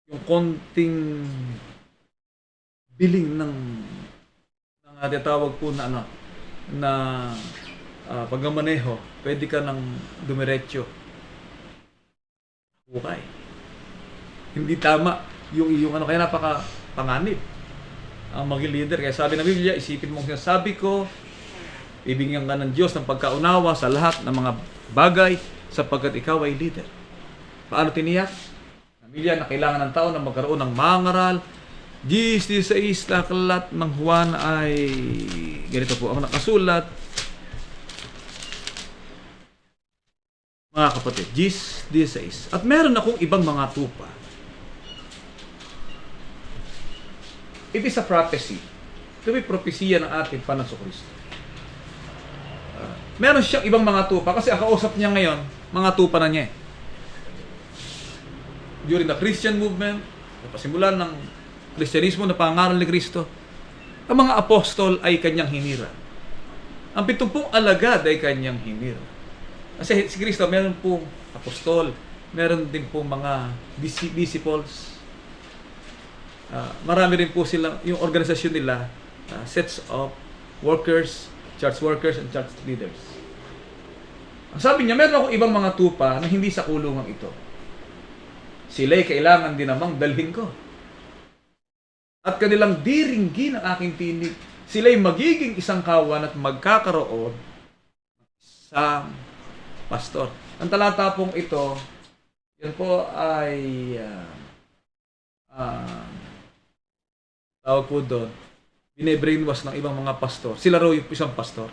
Yung konting biling ng tawag po na ano na pagmamaneho, pwede ka nang dumiretso. Okay. Hindi tama yung ano, kaya napaka-panganib ang maging leader. Kaya sabi ng Biblia, isipin mo ang sinasabi ko, bibigyan ka ng Diyos ng pagkaunawa sa lahat ng mga bagay sapagkat ikaw ay leader. Paano tiniyak? Ng Biblia na kailangan ng tao na magkaroon ng mangaral. 16 na aklat ng Juan ay ganito po ang nakasulat. Mga kapatid, 16. At meron akong ibang mga tupa. It is a prophecy. Ito may propesya ng ating Panginoong Kristo. Meron siyang ibang mga tupa kasi ang kausap niya ngayon, mga tupa na niya. During the Christian movement, napasimulan ng Kristyanismo na pangaral ni Kristo, ang mga apostol ay kanyang hinira. Ang 70 alagad ay kanyang hinira. Kasi si Kristo, meron pong apostol, meron din pong mga disciples. Marami rin po sila, yung organisasyon nila, sets of workers, church workers, and church leaders. Ang sabi niya, meron akong ibang mga tupa na hindi sa kulungan ito. Sila'y kailangan din namang dalhin ko. At kanilang diringgin ang aking tinig. Sila'y magiging isang kawan at magkakaroon sa pastor. Ang talata pong ito, yan po ay tawag po doon, bine-brainwash ng ibang mga pastor. Sila raw yung isang pastor.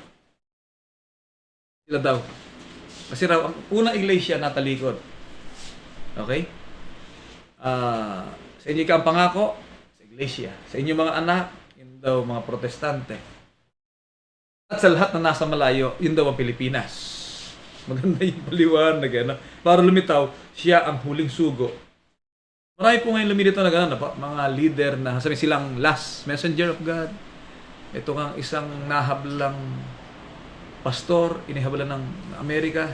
Sila daw. Kasi raw, ang unang iglesia natalikod. Okay? Sa inyo ka ang pangako, sa iglesia. Sa inyo mga anak, yun daw mga protestante. At sa lahat na nasa malayo, yun daw ang Pilipinas. Maganda yung paliwanag, ano? Para lumitaw, siya ang huling sugo. Marami po ngayon lumilitaw na gano'n, mga leader na sabi silang last messenger of God. Ito nga isang nahablang pastor, inihablan ng Amerika.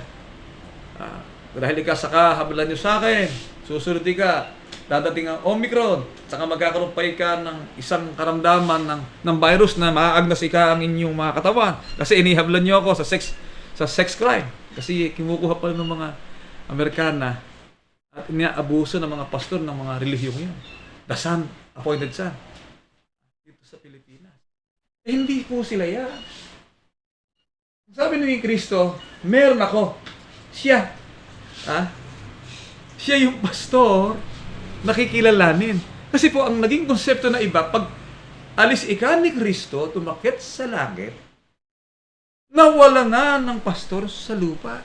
Dahil ka sa kahablan nyo sa akin, susunod ka, dadating ang Omicron, saka magkakaroon pa ka ng isang karamdaman ng virus na maaagnas ang inyong mga katawan. Kasi inihablan nyo ako sa sex crime. Kasi kinukuha pa ng mga Amerikana at inaabuso ng mga pastor ng mga relihiyong yun. The son, appointed son. Dito sa Pilipinas. Hindi po sila yan. Sabi ni Kristo, meron ako. Siya yung pastor, nakikilalanin. Kasi po, ang naging konsepto na iba, pag alis ika ni Kristo, tumakit sa langit, nawala na ng pastor sa lupa.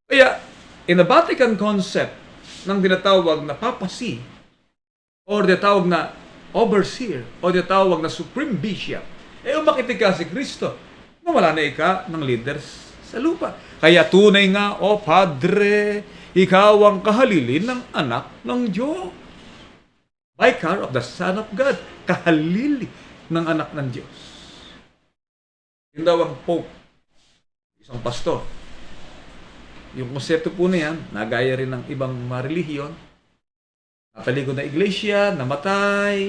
Kaya, in the Vatican concept ng dinatawag na papacy, or dinatawag na overseer, o dinatawag na supreme bishop, umakitig ka si Kristo, nawala na ika ng leaders sa lupa. Kaya tunay nga, o Padre, ikaw ang kahalilin ng anak ng Diyos. Vicar of the Son of God, kahalili ng anak ng Diyos. Yun daw ang Pope, isang pastor. Yung konsepto po na yan, nagaya rin ng ibang mga relihiyon. Napaligod na iglesia, namatay,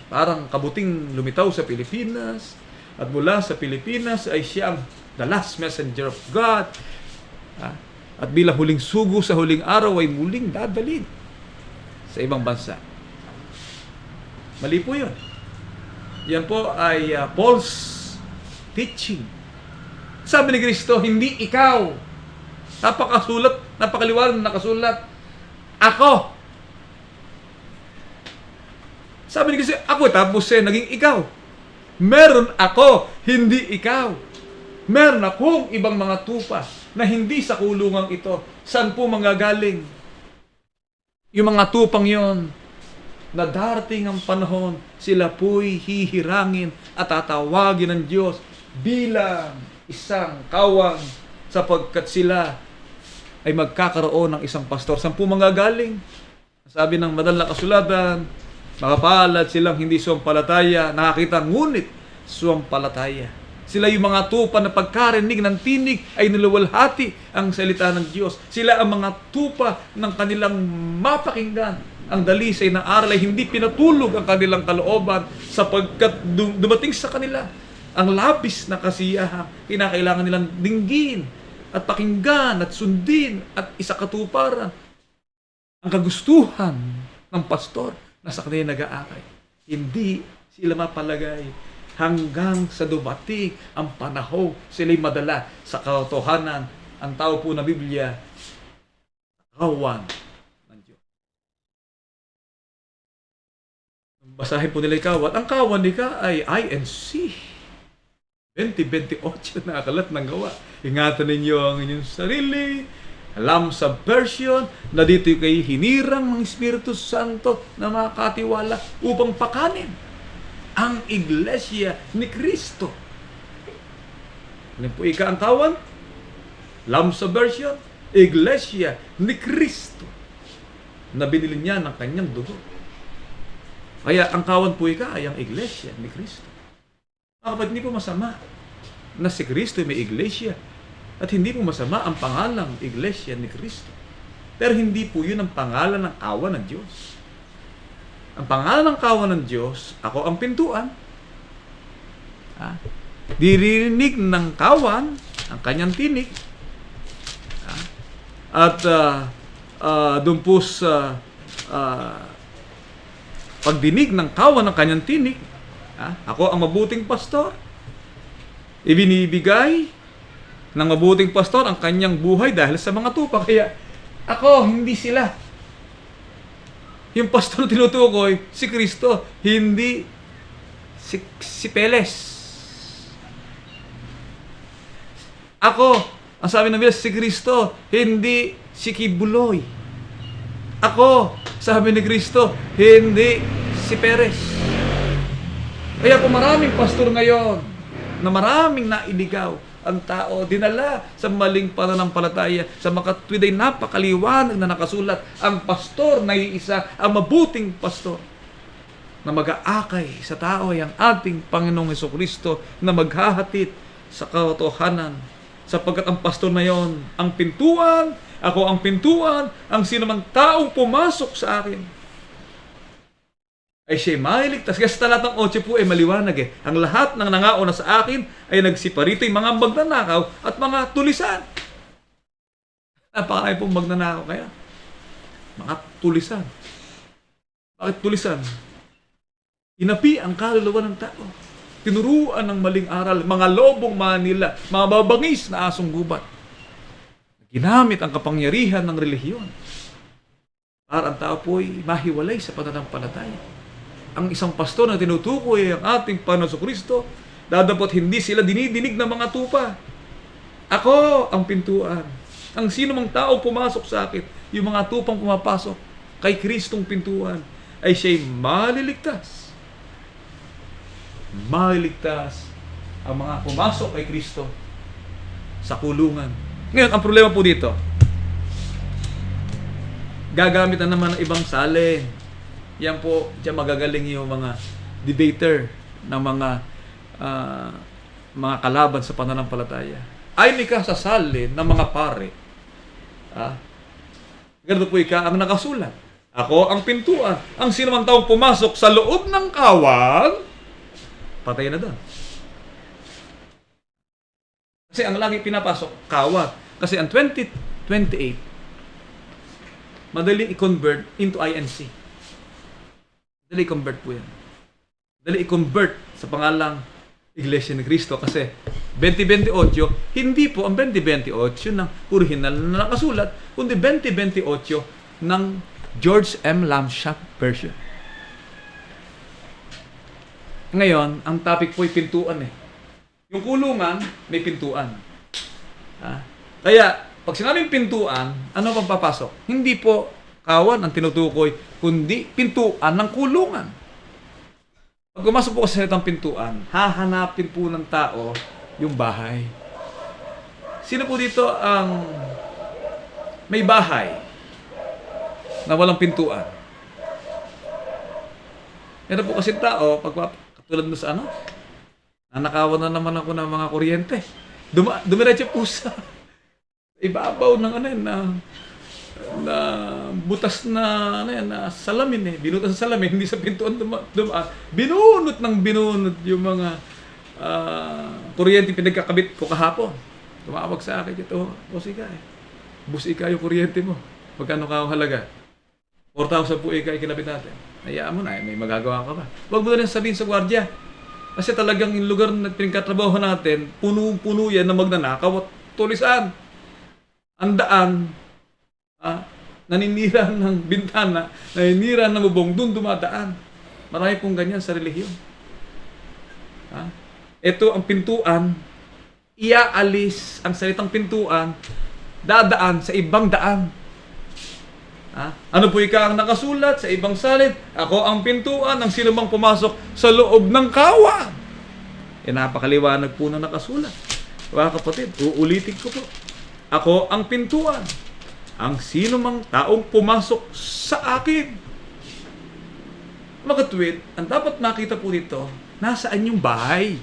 parang kabuting lumitaw sa Pilipinas, at mula sa Pilipinas ay siya ang the last messenger of God. At bilang huling sugo sa huling araw ay muling dadalhin sa ibang bansa. Mali po yun. Yan po ay false teaching. Sabi ni Kristo, hindi ikaw. Napakaliwanag na nakasulat. Ako. Sabi ni Kristo, ako, tapos naging ikaw. Meron ako, hindi ikaw. Meron akong ibang mga tupa na hindi sa kulungang ito. Saan po manggagaling? Yung mga tupang yon, na darating ang panahon, sila po'y hihirangin at tatawagin ng Diyos bilang isang kawang sapagkat sila ay magkakaroon ng isang pastor. Saan po manggagaling? Sabi ng madal na kasulatan, makapalad silang hindi suwampalataya, nakakita ngunit suwampalataya. Sila yung mga tupa na pagkarinig ng tinig ay niluwalhati ang salita ng Diyos. Sila ang mga tupa ng kanilang mapakinggan. Ang dalisay ng aral ay hindi pinatulog ang kanilang kalooban sapagkat dumating sa kanila ang labis na kasiyahang kinakailangan nilang dinggin at pakinggan at sundin at isakatuparan ang kagustuhan ng pastor na sa kanila nag-aakay. Hindi sila mapalagay hanggang sa dumating ang panahon sila'y madala sa katotohanan. Ang tao po na Biblia, kawan ng Diyos. Basahin po nila ikaw. At ang kawan ni ka ay INC. 2028 na akalat ng gawa. Ingatan ninyo ang inyong sarili. Alam sa version na dito kayo hinirang ng Espiritu Santo na makatiwala upang pakanin ang iglesia ni Kristo. Ano po ika ang kawan? Alam sa version, iglesia ni Kristo na binili niya ng kanyang dugo. Kaya ang kawan po ika ay ang iglesia ni Kristo. Kapag hindi po masama na si Kristo may iglesia at hindi po masama ang pangalang iglesia ni Kristo. Pero hindi po yun ang pangalan ng kawan ng Diyos. Ang pangalan ng kawan ng Diyos, ako ang pintuan. Dirinig ng kawan ang kanyang tinig. At doon po sa pagdinig ng kawan ng kanyang tinig, ako ang mabuting pastor. Ibinibigay ng mabuting pastor ang kanyang buhay dahil sa mga tupa. Kaya ako, hindi sila. Yung pastor na tinutukoy, si Kristo, hindi si Peles. Ako, ang sabi ng Biblia, si Kristo, hindi si Kibuloy. Ako, sabi ni Kristo, hindi si Perez. Kaya kung maraming pastor ngayon na maraming nailigaw ang tao, dinala sa maling pananampalataya, sa makatwid ay napakaliwanag na nakasulat, ang pastor na iisa, ang mabuting pastor na mag-aakay sa tao ay ang ating Panginoong Hesukristo na maghahatid sa katotohanan. Sapagkat ang pastor na yon, ang pintuan, ako ang pintuan, ang sinumang taong pumasok sa akin ay siya'y mailigtas. Kasi sa talatang 8 po ay maliwanag Ang lahat ng nangauna sa akin ay nagsiparito'y mga magnanakaw at mga tulisan. Napakaya pong magnanakaw kaya? Mga tulisan. Bakit tulisan? Inapi ang kaluluwa ng tao. Tinuruan ng maling aral, mga lobong Manila, mga babangis na asong gubat. Ginamit ang kapangyarihan ng relihiyon para ang tao po'y mahiwalay sa pananampalataya. Ang isang pastor na tinutukoy ang ating Panginoon Kristo, dadapot hindi sila dinidinig ng mga tupa. Ako ang pintuan. Ang sino mang tao pumasok sa akin, yung mga tupang pumapasok kay Kristong pintuan, ay siya'y maliligtas. Maliligtas ang mga pumasok kay Kristo sa kulungan. Ngayon, ang problema po dito, gagamit na naman ng ibang salin. Yan po, diyan magagaling yung mga debater ng mga kalaban sa pananampalataya. Ay ni ka sa salin ng mga pare. Ganito po ang nakasulat. Ako ang pintuan. Ang sino mang taong pumasok sa loob ng kawan, patay na doon. Kasi ang lagi pinapasok, kawan. Kasi ang 2028, madaling i-convert into INC. Madali i-convert po yan. Madali i-convert sa pangalang Iglesia ni Cristo kasi 2028, hindi po ang 2028 ng original na nakasulat, kundi 2028 ng George M. Lamshop version. Ngayon, ang topic po ay pintuan eh. Yung kulungan, may pintuan. Kaya, pag sinabing pintuan, ano pang papasok? Hindi po kawan ang tinutukoy, kundi pintuan ng kulungan. Pag pumasok po sa salitang pintuan, hahanapin po ng tao yung bahay. Sino po dito ang may bahay na walang pintuan? Yan po kasi tao, pag katulad mo sa nanakawan na naman ako ng mga kuryente. Dumiretso po sa ibabaw ng na butas na na salamin eh. Binutas sa salamin, hindi sa pintuan dumaan. Binunot yung mga kuryente pinagkakabit ko kahapon. Tumawag sa akin ito, Boss Ika yung kuryente mo. Magkano ka ang halaga? 4,000 po Ika ikinabit natin. Hayaan mo na, may magagawa ka ba? Huwag mo na rin sabihin sa gwardiya. Kasi talagang yung lugar na pinagkatrabaho natin, puno-puno yan na magnanakaw at tulisan. Ang daan, naninira ng bintana, naninira ng bubong, doon dumadaan. Marami pong ganyan sa relihiyon. Ito ang pintuan, iaalis ang salitang pintuan, dadaan sa ibang daan. Ano po ang nakasulat sa ibang salin? Ako ang pintuan, ang sino mang pumasok sa loob ng kawan. Napakaliwanag po na nakasulat. Mga kapatid, uulitin ko po. Ako ang pintuan. Ang sino mang taong pumasok sa akin. Mga tuwid, ang dapat nakita po dito, nasaan yung bahay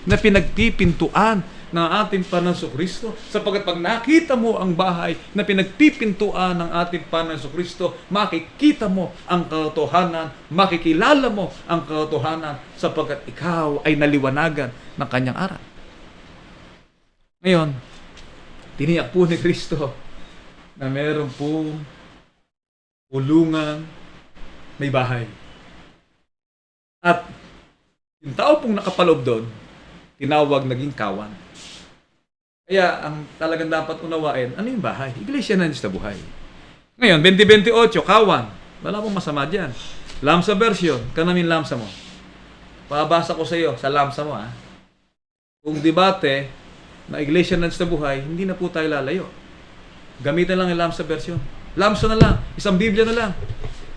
na pinagpipintuan ng ating Panginoon Kristo? Sapagkat pag nakita mo ang bahay na pinagpipintuan ng ating Panginoon Kristo, makikita mo ang katotohanan, makikilala mo ang katotohanan sapagkat ikaw ay naliwanagan ng kanyang aral. Ngayon, tiniyak po ni Kristo na meron pong kulungan, may bahay. At yung tao pong nakapaloob doon, tinawag naging kawan. Kaya ang talagang dapat unawain, ano yung bahay? Iglesia na sa buhay. Ngayon, 2028, kawan. Wala pong masama dyan. Lamsa version, kanamin lamsa mo. Pabasa ko sa iyo sa lamsa mo. Kung debate na iglesia na sa buhay, hindi na po tayo lalayo. Gamitin lang yung lamsa version. Lamsa na lang, isang Biblia na lang.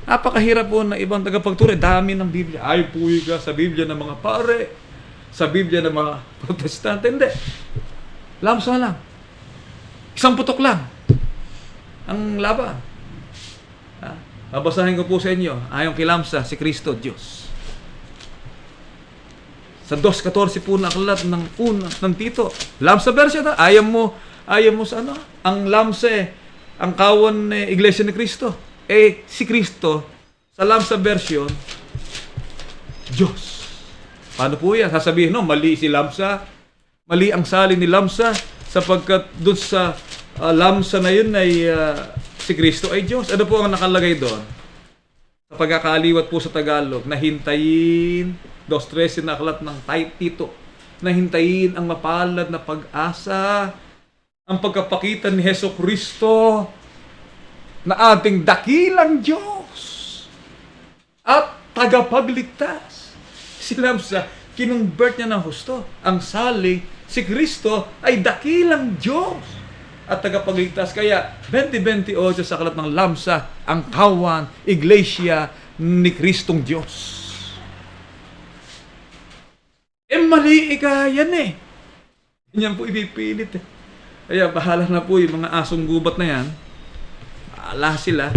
Napakahirap po ng ibang tagapagturo. Dami ng Biblia. Ay, puwi ka sa Biblia ng mga pare, sa Biblia ng mga protestante. Hindi. Lamsa na lang. Isang putok lang. Ang laban. Babasahin ko po sa inyo. Ayon kay Lamsa, si Kristo, Diyos. Sa 2:14 po na aklat ng Tito. Lamsa version na. Ayaw mo sa Ang Lamsa ang kawan ni Iglesia ni Kristo. Si Kristo, sa Lamsa version, Diyos. Paano po yan? Sasabihin, mali si Lamsa. Mali ang salin ni Lamsa sapagkat doon sa Lamsa na yun ay si Kristo ay Diyos. Ano po ang nakalagay doon? Sa pagkakaliwat po sa Tagalog, nahintayin, 2:13 na aklat ng Tito, nahintayin ang mapalad na pag-asa, ang pagkapakita ni Hesus Kristo. na ating dakilang Diyos at tagapagligtas. Si Lamsa, kinonvert niya ng husto. Ang saling, si Kristo ay dakilang Diyos at tagapagligtas. Kaya 2028 sa aklat ng Lamsa, ang kawan, iglesia ni Kristong Diyos. Mali yan eh. Yan po ipipilit eh. Kaya bahala na po yung mga asong gubat na yan. Bahala sila.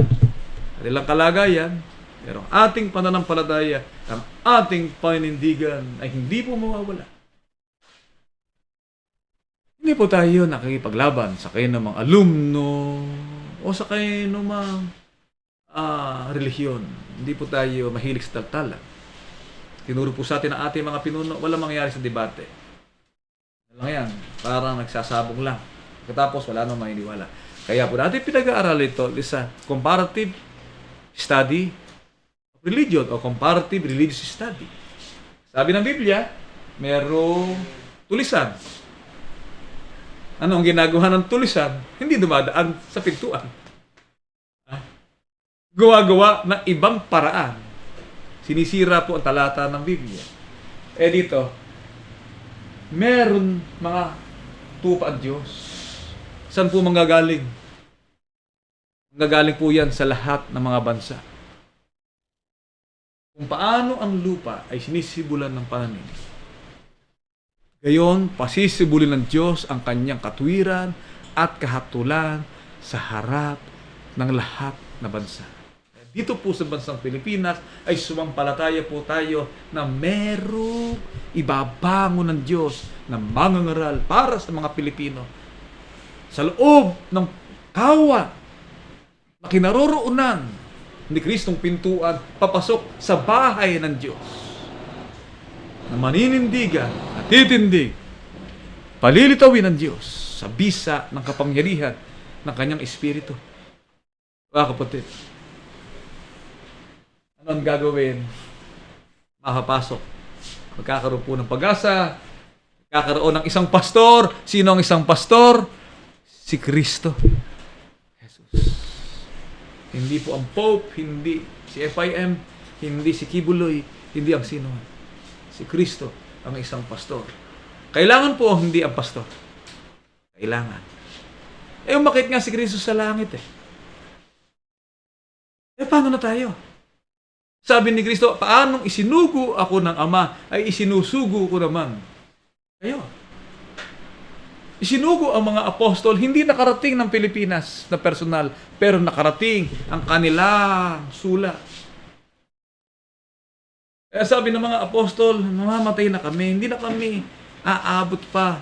Kanilang kalagayan. Pero ang ating pananampalataya, ang ating panindigan ay hindi po mawawala. Hindi po tayo nakikipaglaban sa kayo ng mga alumno o sa kayo ng mga relihiyon. Hindi po tayo mahilig sa taltalan. Tinuro po sa atin ang ating mga pinuno, walang mangyayari sa debate. Lang yan, parang nagsasabong lang. Pagkatapos, wala nang maniniwala. Kaya po natin pinag-aaral ito is a comparative study of religion o comparative religious study. Sabi ng Biblia, merong tulisan. Ano ang ginagawa ng tulisan? Hindi dumadaan sa pintuan. Gawa-gawa ng ibang paraan. Sinisira po ang talata ng Biblia. Dito, meron mga tupa ang Diyos. Saan po manggagaling? Manggagaling po yan sa lahat ng mga bansa. Kung paano ang lupa ay sinisibulan ng pananim. Gayon, pasisibulin ng Diyos ang kanyang katwiran at kahatulan sa harap ng lahat na bansa. Dito po sa bansang Pilipinas ay sumampalataya po tayo na merong ibabangon ng Diyos na mangangaral para sa mga Pilipino sa loob ng kawan na kinaroroonan ni Kristong pintuan papasok sa bahay ng Diyos na maninindigan at titindig palilitawin ng Diyos sa bisa ng kapangyarihan ng kanyang Espiritu. Mga kapatid, ano ang gagawin? Makapasok. Magkakaroon po ng pag-asa. Magkakaroon ng isang pastor. Sino ang isang pastor? Si Kristo. Jesus. Hindi po ang Pope, hindi si FIM, hindi si Kibuloy, hindi ang sino. Si Kristo ang isang pastor. Kailangan po hindi ang pastor. Kailangan. Umakit nga si Kristo sa langit eh. Paano na tayo? Sabi ni Kristo, paanong isinugo ako ng Ama, ay isinusugo ko naman kayo. Isinugo ang mga apostol, hindi nakarating ng Pilipinas na personal, pero nakarating ang kanilang sulat. Kaya sabi ng mga apostol, mamamatay na kami, hindi na kami aabot pa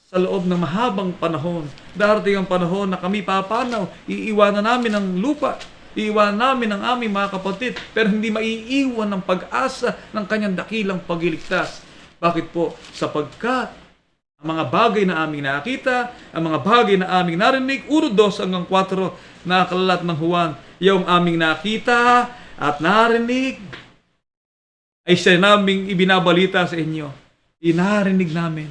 sa loob ng mahabang panahon. Darating ang panahon na kami papanaw, iiwanan namin ang lupa. Iiwan namin ang aming mga kapatid, pero hindi maiiwan ng pag-asa ng kanyang dakilang pagliligtas. Bakit po? Sapagkat ang mga bagay na aming nakita, ang mga bagay na aming narinig, 1:2 hanggang 4 na aklat ng Juan, yung aming nakita at narinig ay siya naming ibinabalita sa inyo. Inarinig namin,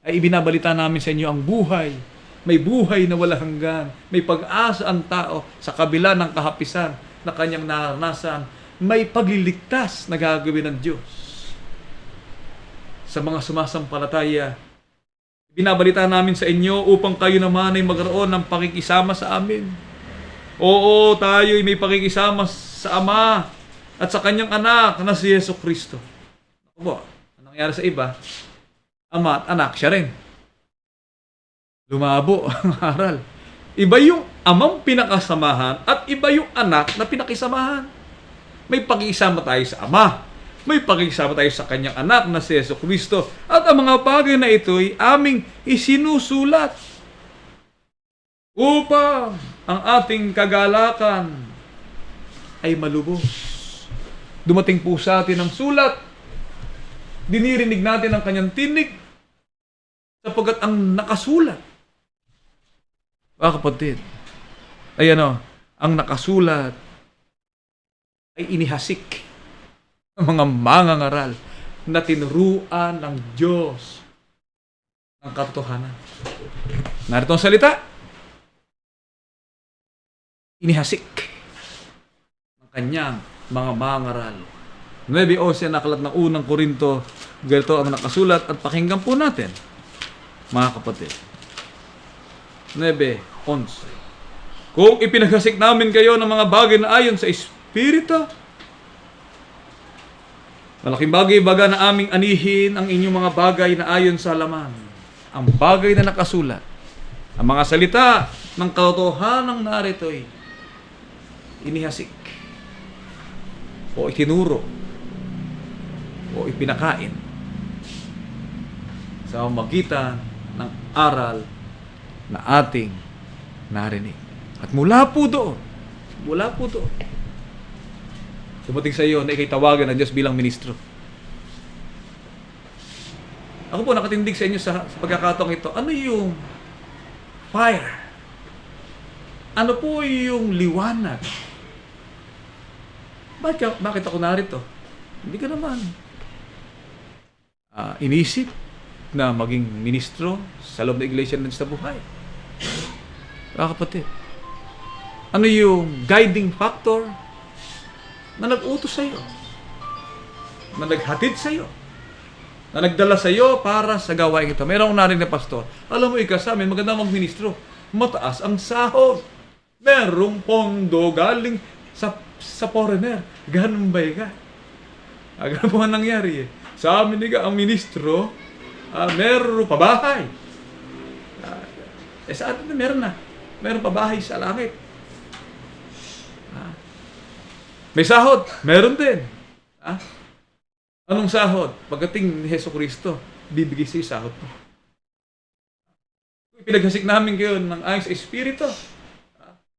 ay ibinabalita namin sa inyo ang buhay. May buhay na wala hanggan. May pag-asa ang tao sa kabila ng kahapisan na kanyang naranasan. May pagliligtas na gagawin ng Diyos. Sa mga sumasampalataya, binabalita namin sa inyo upang kayo naman ay magkaroon ng pakikisama sa amin. Oo, tayo ay may pakikisama sa Ama at sa kanyang anak na si Yesu Kristo. Ano nangyari sa iba? Ama at anak, siya rin. Lumabo ang aral. Iba yung amang pinakasamahan at iba yung anak na pinakisamahan. May pakikisama tayo sa Ama. May pakikisama tayo sa kanyang anak na si Yesu Kristo. At ang mga bagay na ito ay aming isinusulat upang ang ating kagalakan ay malubos. Dumating po sa atin ang sulat. Dinirinig natin ang kanyang tinig sapagkat ang nakasulat. Kapatid, ay ang nakasulat ay inihasik ng mga mangangaral na tinuruan ng Diyos ng katotohanan. Narito ang salita. inihasik ng kanyang mga mangaral. 9:11 na aklat ng unang Korinto, ganito ang nakasulat at pakinggan po natin, mga kapatid. 9:11. Kung ipinaghasik namin kayo ng mga bagay na ayon sa Espiritu, malaking bagay baga na aming anihin ang inyong mga bagay na ayon sa laman. Ang bagay na nakasulat. Ang mga salita ng katotohanang narito'y inihasik o itinuro o ipinakain sa magitan ng aral na ating narinig. At mula po doon, dumating sa iyo na ikay tawagan ng Diyos bilang ministro. Ako po nakatindig sa inyo sa pagkakataong ito. Ano yung fire? Ano po yung liwanag? Bakit ako narito? Hindi ka naman inisip na maging ministro sa loob ng iglesia ng sa buhay. Mga kapatid, ano yung guiding factor na nag-utos sa iyo, na naghatid sa iyo, na nagdala sa iyo para sa gawain ito? Mayroong narinig na pastor, alam mo sa amin, maganda mag-ministro, mataas ang sahod, merong pondo galing sa foreigner. Ganun ba ka? Ganun po ang nangyari. Sa amin ang ministro, meron pabahay. Sa atin meron pabahay sa langit. May sahod, meron din. Anong sahod? Pagdating ni Jesucristo, bibigay sa'yo sahod mo. Pinaghasik namin kayo ng ayon sa Espiritu.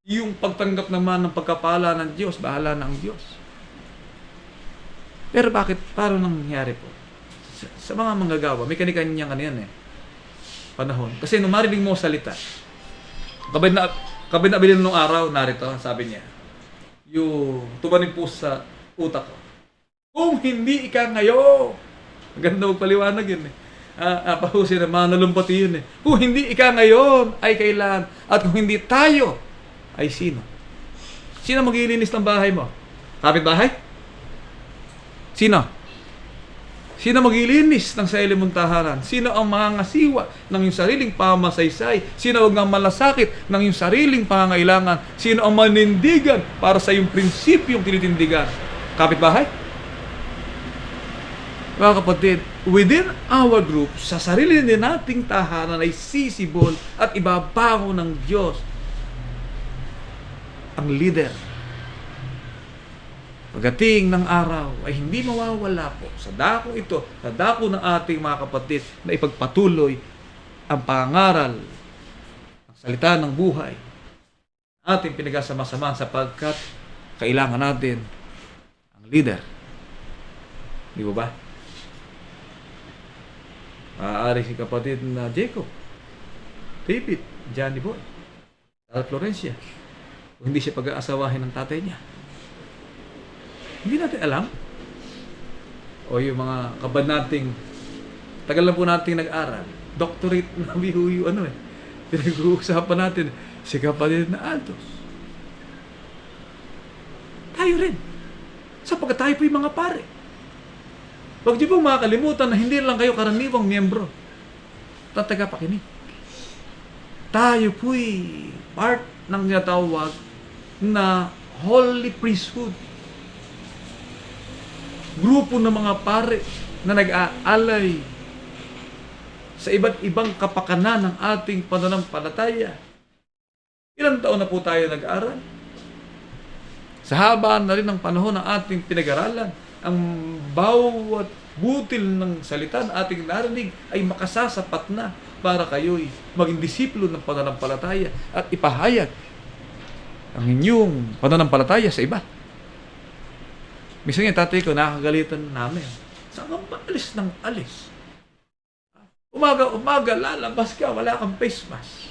Yung pagtanggap naman ng pagkapala ng Diyos, bahala na ang Diyos. Pero bakit? Paano nangyari po? Sa mga manggagawa, may kani-kanyang panahon. Kasi nung marinig mo salita, kabay na bilin nung araw, narito, sabi niya, yung tumanin po sa utak ko. Kung hindi ika ngayon, ang ganda magpaliwanag yun pahusin na mga nalumpati yun Kung hindi ika ngayon, ay kailan? At kung hindi tayo, ay sino? Sino maglilinis ng bahay mo? Kapitbahay? Sino? Sino maglilinis ng sarili mong tahanan? Sino ang mangangasiwa ng iyong sariling pamasaysay? Sino ang malasakit ng iyong sariling pangangailangan? Sino ang manindigan para sa iyong prinsipyong tinitindigan? Kapitbahay? Mga kapatid, within our group, sa sarili din nating tahanan ay sisibol at ibabago ng Diyos ang leader. Pagdating ng araw ay hindi mawawala po sa dako ito, sa dako ng ating mga kapatid na ipagpatuloy ang pangaral ng salita ng buhay. Ating pinagsama-samahan sapagkat kailangan natin ang leader. Di ba? Maaari si kapatid na Jacob, David, Johnny Boy, at Florencia, kung hindi siya pag-aasawahin ng tatay niya. Hindi natin alam. O yung mga kabad nating, tagal na po nating nag-aral, doctorate na bihuyo, pinag-uusapan natin, si kapatid na Altos. Tayo rin. Sapagkat tayo po yung mga pare. Huwag niyo pong makakalimutan na hindi lang kayo karaniwang miyembro. Tatagapakinig. Tayo po'y part ng tinatawag na Holy Priesthood. Grupo ng mga pare na nag-aalay sa iba't ibang kapakanan ng ating pananampalataya. Ilang taon na po tayo nag-aaral? Sa haba na rin ng panahon ng ating pinag-aralan, ang bawat butil ng salita na ating narinig ay makasasapat na para kayo'y maging disipulo ng pananampalataya at ipahayag ang inyong pananampalataya sa iba. Minsan yung tatay ko, nakakagalitan namin. Saan kang alis ng alis? Umaga, lalabas ka, wala kang face mask.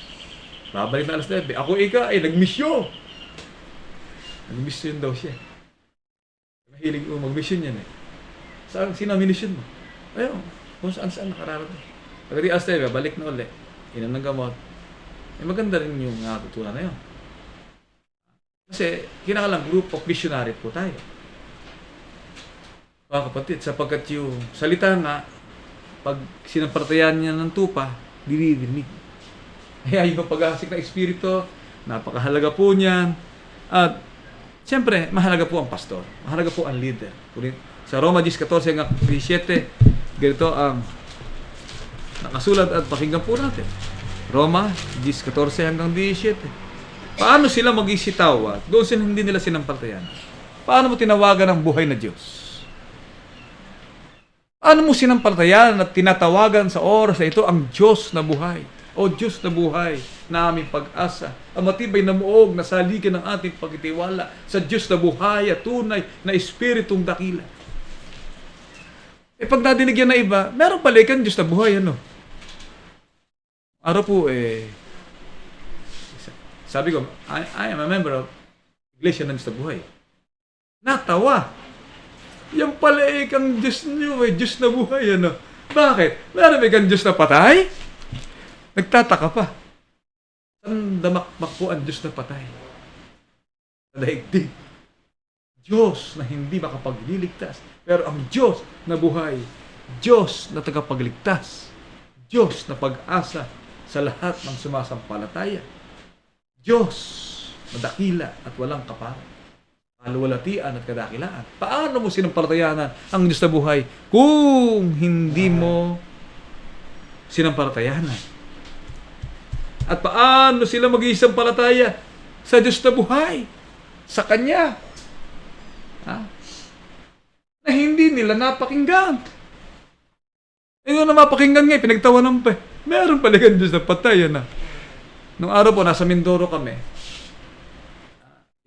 Babalik na alas 9. Ako ay nag-mission. Nag-mission daw siya. Mahilig mo mag-mission yan Sino ang mission mo? Ayun, kung saan nakararating. Pagkati alas 9, balik na ulit. Inom ng gamot. Maganda rin yung natutunan na yun. Kasi kinakailangan group of missionary po tayo. Mga kapatid, sapagkat yung salita nga, pag sinampalatayan niya ng tupa, dinidinig. Kaya yung paghahasik ng Espiritu, napakahalaga po niyan. At siyempre, mahalaga po ang pastor. Mahalaga po ang leader. Sa Roma 10:14 hanggang 17, ganito ang nakasulat at pakinggan po natin. Roma 10:14 hanggang 17. Paano sila mag-isitawat? Doon sila hindi nila sinampalatayan. Paano mo tinawagan ang buhay na Diyos? Paano mo sinampalatayan at tinatawagan sa oras na ito ang Diyos na buhay? O Diyos na buhay na aming pag-asa, ang matibay na muog na saligan ng ating pagtitiwala sa Diyos na buhay at tunay na Espiritong dakila. Pag nadinig yan na iba, meron pala ikang Diyos na buhay, ano? Araw po, sabi ko, I am a member of Iglesia ng Diyos na buhay. Natawa. Yan pala ikang Diyos niyo, Diyos na buhay, ano? Bakit? Meron ba ikang Diyos na patay? Nagtataka pa. Saan damakmak po ang Diyos na patay? Sa daigdig. Diyos na hindi makapagliligtas. Pero ang Diyos na buhay, Diyos na tagapagligtas, Diyos na pag-asa sa lahat ng sumasampalataya, Diyos na dakila at walang kaparan, kaluwalhatian at kadakilaan. Paano mo sinampalatayanan ang Diyos na buhay kung hindi mo sinampalatayanan? At paano sila mag-isampalataya sa Diyos na buhay? Sa Kanya. Na hindi nila napakinggan. Yung na mapakinggan nga, pinagtawanan pa. Meron pala kang Diyos na patay. Nung araw po, nasa Mindoro kami.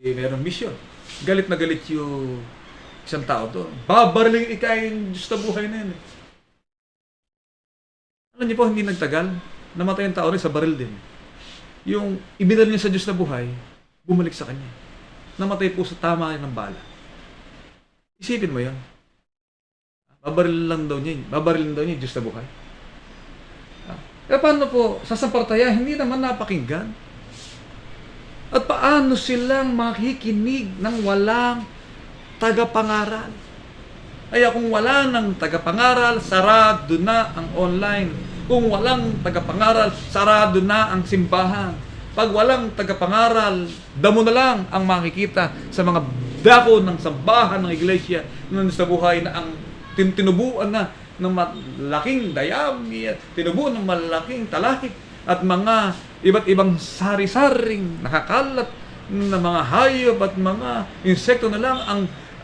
Merong mission. Galit na galit yung isang tao doon. Babariling ikain Diyos na buhay na yun. Alam niyo po, hindi nagtagal. Namatay ang tao rin sa baril din. Yung ibinal niya sa Diyos na buhay, bumalik sa Kanya. Namatay po sa tama ng bala. Isipin mo yan. Babarilin daw niya yung Diyos na buhay. Kaya paano po, sasampalatayan, hindi naman napakinggan. At paano silang makikinig ng walang tagapangaral? Kaya kung wala ng tagapangaral, sarado na ang online. Kung walang tagapangaral, sarado na ang simbahan. Pag walang tagapangaral, damo na lang ang makikita sa mga dako ng sambahan ng iglesia ng sa buhay na ang tinubuan na ng malaking dayami at tinubuan ng malaking talahik at mga iba't ibang sari-saring nakakalat na mga hayop at mga insekto na lang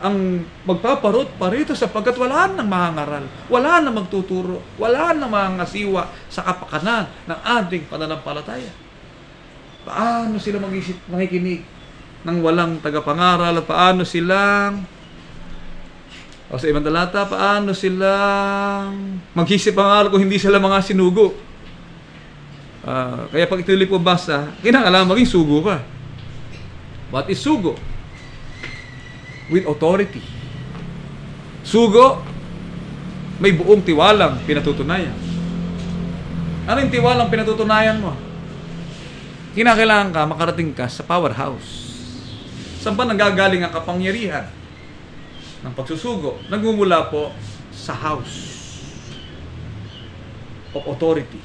ang magpaparot parito sapagkat wala nang mangangaral, wala nang magtuturo, wala nang mangasiwa sa kapakanan ng ating pananampalataya. Paano sila makikinig ng walang tagapangaral at paano silang o sa ibang talata, paano silang mag-isip ang aral kung hindi sila mga sinugo? Kaya pag ituloy po basa, kinakailangan maging sugo ka. What is sugo? With authority. Sugo, may buong tiwalang pinatutunayan. Ano yung tiwalang pinatutunayan mo? Kinakailangan ka, makarating ka sa powerhouse. Saan ba nanggagaling ang kapangyarihan ng pagsusugo? Nagmumula po sa house of authority.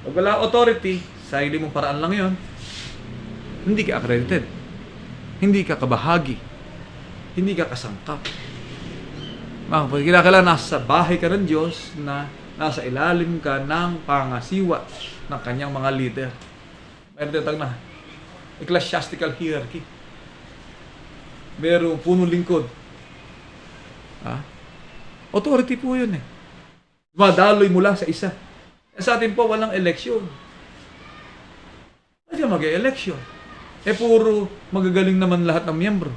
Pag wala authority, sa hindi mong paraan lang yon, hindi ka accredited. Hindi ka kabahagi. Hindi ka kasangkap. Kailangan nasa bahay ka ng Diyos na nasa ilalim ka ng pangasiwa ng kanyang mga leader. Mayroon tinatawag na ecclesiastical hierarchy. Merong punong lingkod. Authority po yun eh. Madaloy mula sa isa. Sa atin po, walang eleksyon. Hindi ka mag-eleksyon. Puro magagaling naman lahat ng miyembro.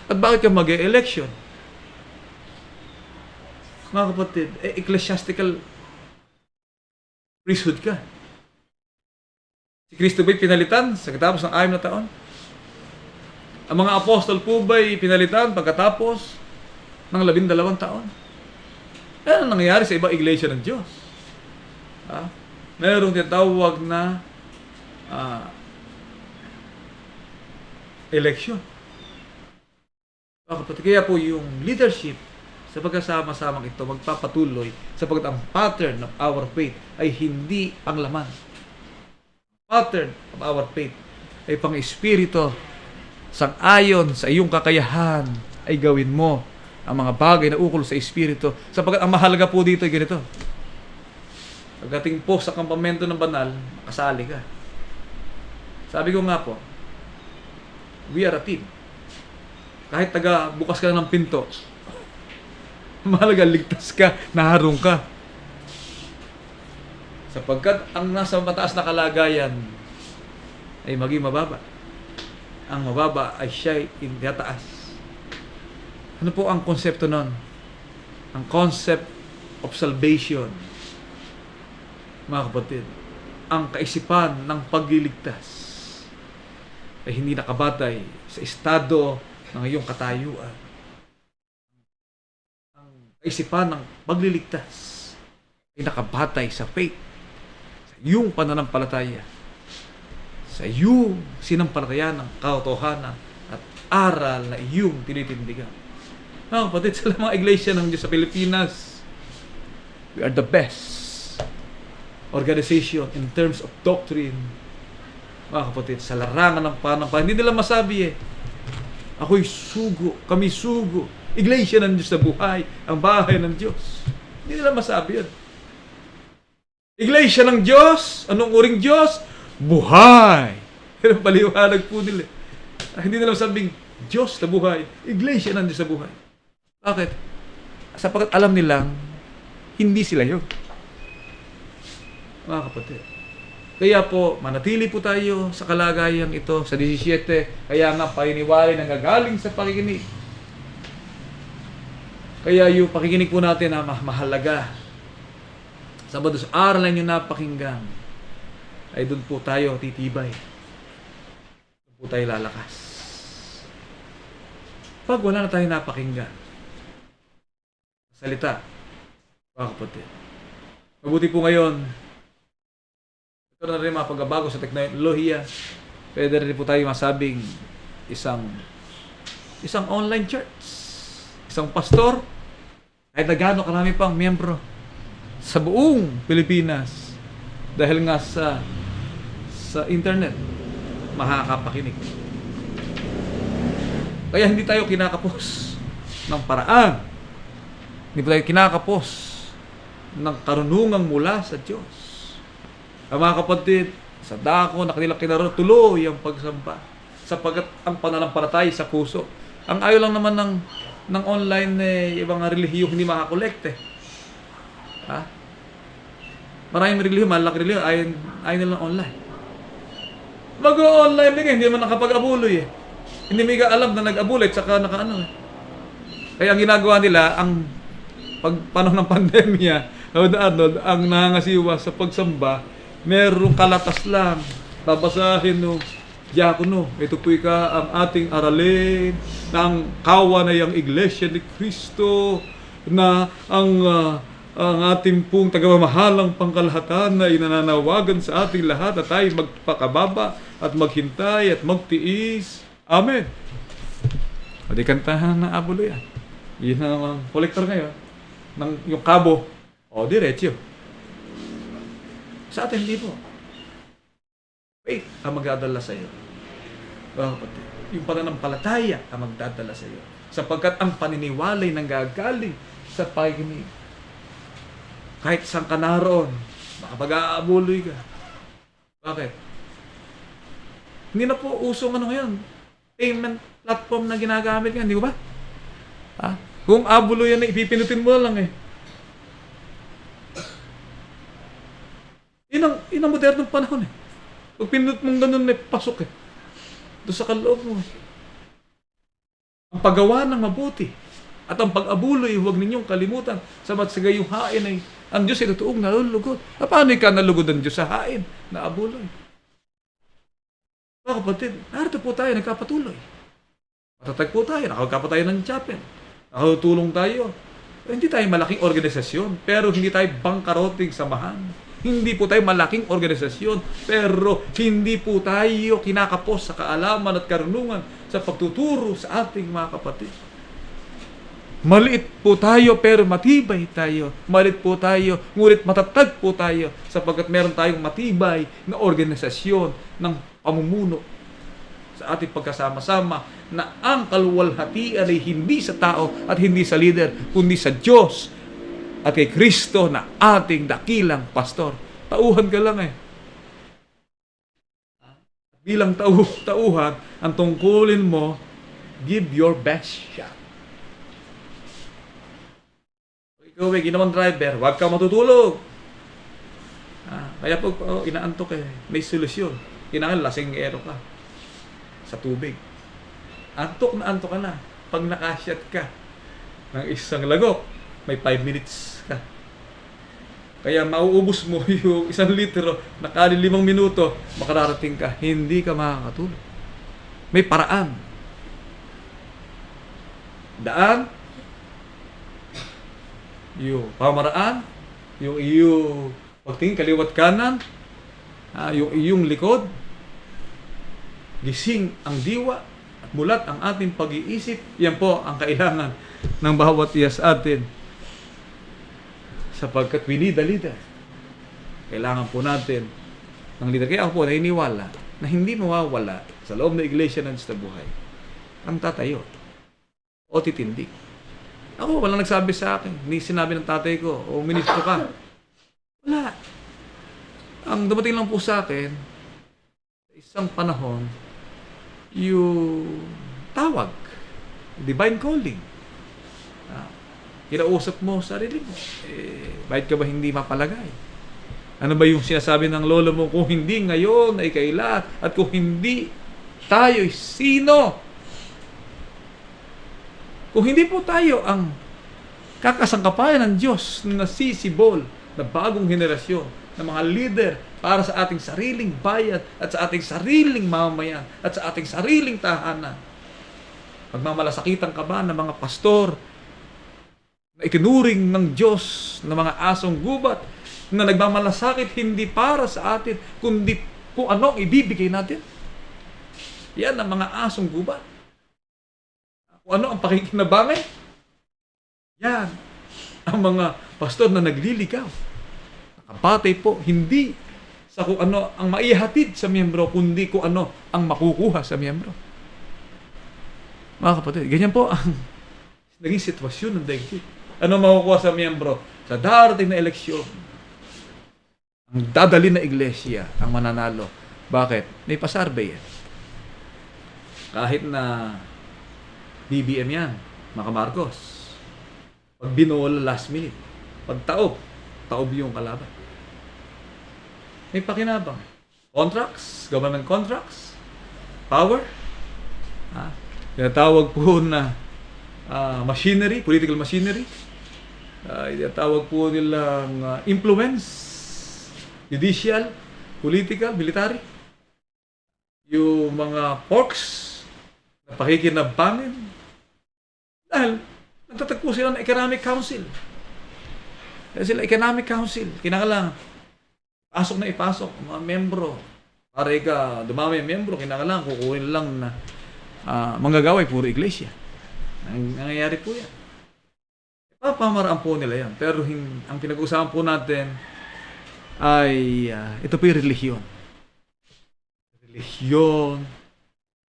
At bakit ka mag-eleksyon? Mga kapatid, ecclesiastical priesthood ka. Si Kristo ba'y pinalitan sa katapos ng 6 na taon? Ang mga apostol po ba'y pinalitan pagkatapos ng 12 taon? Ano nangyayari sa ibang iglesia ng Diyos? Mayroong tinatawag na election. Mga kapatid, kaya po yung leadership sa pagkasama-samang ito magpapatuloy sapagkat ang pattern of our faith ay hindi ang laman. Pattern of our faith ay pang-espiritu, sang-ayon sa iyong kakayahan ay gawin mo ang mga bagay na ukol sa espiritu sapagkat ang mahalaga po dito ay ganito. Pagdating po sa kampamento ng banal, makasali ka. Sabi ko nga po, we are a team. Kahit bukas ka ng pinto, mahalaga, ligtas ka, naharong ka. Sapagkat ang nasa mataas na kalagayan ay maging mababa. Ang mababa ay siya'y tataas. Ano po ang konsepto nun? Ang concept of salvation. Mga kapatid, ang kaisipan ng pagliligtas ay hindi nakabatay sa estado ng iyong katayuan. Ang kaisipan ng pagliligtas ay nakabatay sa faith, sa iyong pananampalataya, sa iyong sinampalataya ng katotohanan at aral na iyong tinitindigan. Mga kapatid, sa mga iglesia ng Diyos sa Pilipinas, we are the best organization in terms of doctrine. Mga kapatid, sa larangan ng pananampalataya, hindi nila masabi ako'y sugo, kami sugo, iglesia ng Diyos na buhay, ang bahay ng Diyos. Hindi nila masabi yan. Iglesia ng Diyos, anong uring Diyos? Buhay. Pero paliwanag po nila. Hindi nila masabing Diyos na buhay, iglesia ng Diyos na buhay. Bakit? Sapagkat alam nilang hindi sila yun. Mga kapatid. Kaya po, manatili po tayo sa kalagayang ito sa 17. Kaya nga, paniniwala na gagaling sa pakikinig. Kaya yung pakikinig po natin na mahalaga. Sabado sa aral na inyo napakinggan, ay doon po tayo titibay. Doon po tayo lalakas. Pag wala na tayo napakinggan, salita, mga kapatid. Mabuti po ngayon, ito na rin mga pagbabago sa teknolohiya. Pwede rin po tayo masabing isang online church, isang pastor, kahit na gaano karami pang miyembro sa buong Pilipinas dahil nga sa internet makakapakinig. Kaya hindi tayo kinakapos ng paraan. Hindi tayo kinakapos ng karunungang mula sa Diyos. Ang mga kapatid, sa dako na kanilang kinaro, tuloy ang pagsamba sapagkat ang pananampalataya sa puso. Ang ayaw lang naman ng online ibang relihiyo hindi makakolekte. Ha? Maraming relihiyo, malaki relihiyo, ayaw nilang online. Mag-online din hindi naman nakapag-abuloy Hindi may alam na nag-abuloy at saka Kaya ang ginagawa nila, ang panahon ng pandemya, ang nangangasiwa sa pagsamba, merong kalatas lang, babasahin diakono, ito po ang ating aralin ng kawanayang Iglesia ni Cristo na ang ating pong tagamamahalang pangkalahatan na inananawagan sa ating lahat at tayo magpakababa at maghintay at magtiis. Amen. O di kantahan na abulo yan. Yun na ang kolektor ngayon. Yung kabo, o diretso. Sa atin hindi po. Faith ang magdadala sa iyo. Yung pananampalataya ang magdadala sa iyo. Sapagkat ang paniniwalay nanggagaling sa pakikinig. Kahit saan ka naroon, makapag-aabuloy ka. Bakit? Hindi na po usong ngayon. Payment platform na ginagamit nga, hindi ko ba? Kung abuloy yan, ipipinutin mo lang Yun ang modernong panahon Pag pinunod mong ganun, pasok doon sa kaloob mo. Ang paggawa ng mabuti at ang pag-abuloy, huwag ninyong kalimutan. Sabat sa gayong hain ay ang Diyos ay totoong nalulugod. Paano ka nalugod ang Diyos sa hain na abuloy? Mga kapatid, narito po tayo, nagkapatuloy. Matatag po tayo, nakagkapa tayo ng chapel. Nakatulong tayo. Hindi tayo malaking organisasyon, pero hindi tayo bangkaroting samahan. Hindi po tayo malaking organisasyon, pero hindi po tayo kinakapos sa kaalaman at karunungan sa pagtuturo sa ating mga kapatid. Maliit po tayo pero matibay tayo. Maliit po tayo, ngunit matatag po tayo sapagkat meron tayong matibay na organisasyon ng pamumuno sa ating pagkasama-sama na ang kaluwalhatian ay hindi sa tao at hindi sa leader, kundi sa Diyos at kay Kristo na ating dakilang pastor. Tauhan ka lang eh. Bilang tauhan, ang tungkulin mo, give your best shot. Ikaw ay ginawang driver, huwag ka matutulog. Kaya pag inaantok eh, may solusyon. Kailangan lasingero ka sa tubig. Antok ka na. Pag nakasyat ka ng isang lagok, may 5 minutes ka. Kaya mauubos mo yung 1 litro, nakali 5 minuto, makararating ka, hindi ka makakatulog. May paraan. Daan, yung pamaraan, yung iyong pagtingin kaliwat kanan, yung iyong likod, gising ang diwa at mulat ang ating pag-iisip. Yan po ang kailangan ng bawat iya sa atin. Sapagkat we need a leader. Kailangan po natin ng leader. Kaya ako po naniniwala na hindi mawawala sa loob ng iglesia ng Diyos na buhay ang tatayo o titindig. Ako, walang nagsabi sa akin. Hindi sinabi ng tatay ko, o ministro ka. Wala. Ang dumating lang po sa akin, sa isang panahon, yung tawag, divine calling. Kinausap mo sarili mo. Bakit ka ba hindi mapalagay? Ano ba yung sinasabi ng lolo mo? Kung hindi ngayon ay kailan? At kung hindi tayo, sino? Kung hindi po tayo ang kakasangkapayan ng Diyos na nasisibol na bagong henerasyon ng mga leader para sa ating sariling bayan at sa ating sariling mamamayan at sa ating sariling tahanan. Magmamalasakitan ka ba ng mga pastor na ikinuring ng Diyos na mga asong gubat na nagmamalasakit hindi para sa atin kundi kung ano ang ibibigay natin? Yan ang mga asong gubat. Kung ano ang pakikinabangan? Yan ang mga pastor na nagliligaw. Nakabatay po, hindi sa kung ano ang maihatid sa miyembro, kundi kung ano ang makukuha sa miyembro. Mga kapatid, ganyan po ang naging sitwasyon ng daigdig. Ano makukuha sa miyembro? Sa darating na eleksyon, ang dadali na iglesia ang mananalo. Bakit? May pasarbe yan. Kahit na BBM yan, mga Marcos. Pag binola last minute, pag taob yung kalaban. May pakinabang. Contracts, government contracts, power. Tinatawag po na machinery, political machinery. Tinatawag po nilang influence, judicial, political, military. Yung mga porks na pakikinabangin. Dahil nagtatagpo sila ng Economic Council. Dahil sila Economic Council, kinakailangan pasok na ipasok ang mga membro. Para dumami ang membro, kinakailangan kukuhin lang na manggagaway puro iglesia. Nangyayari po yan. Papamaraan po nila yan. Pero ang pinag-usapan po natin ay ito po yung relihiyon. Relihiyon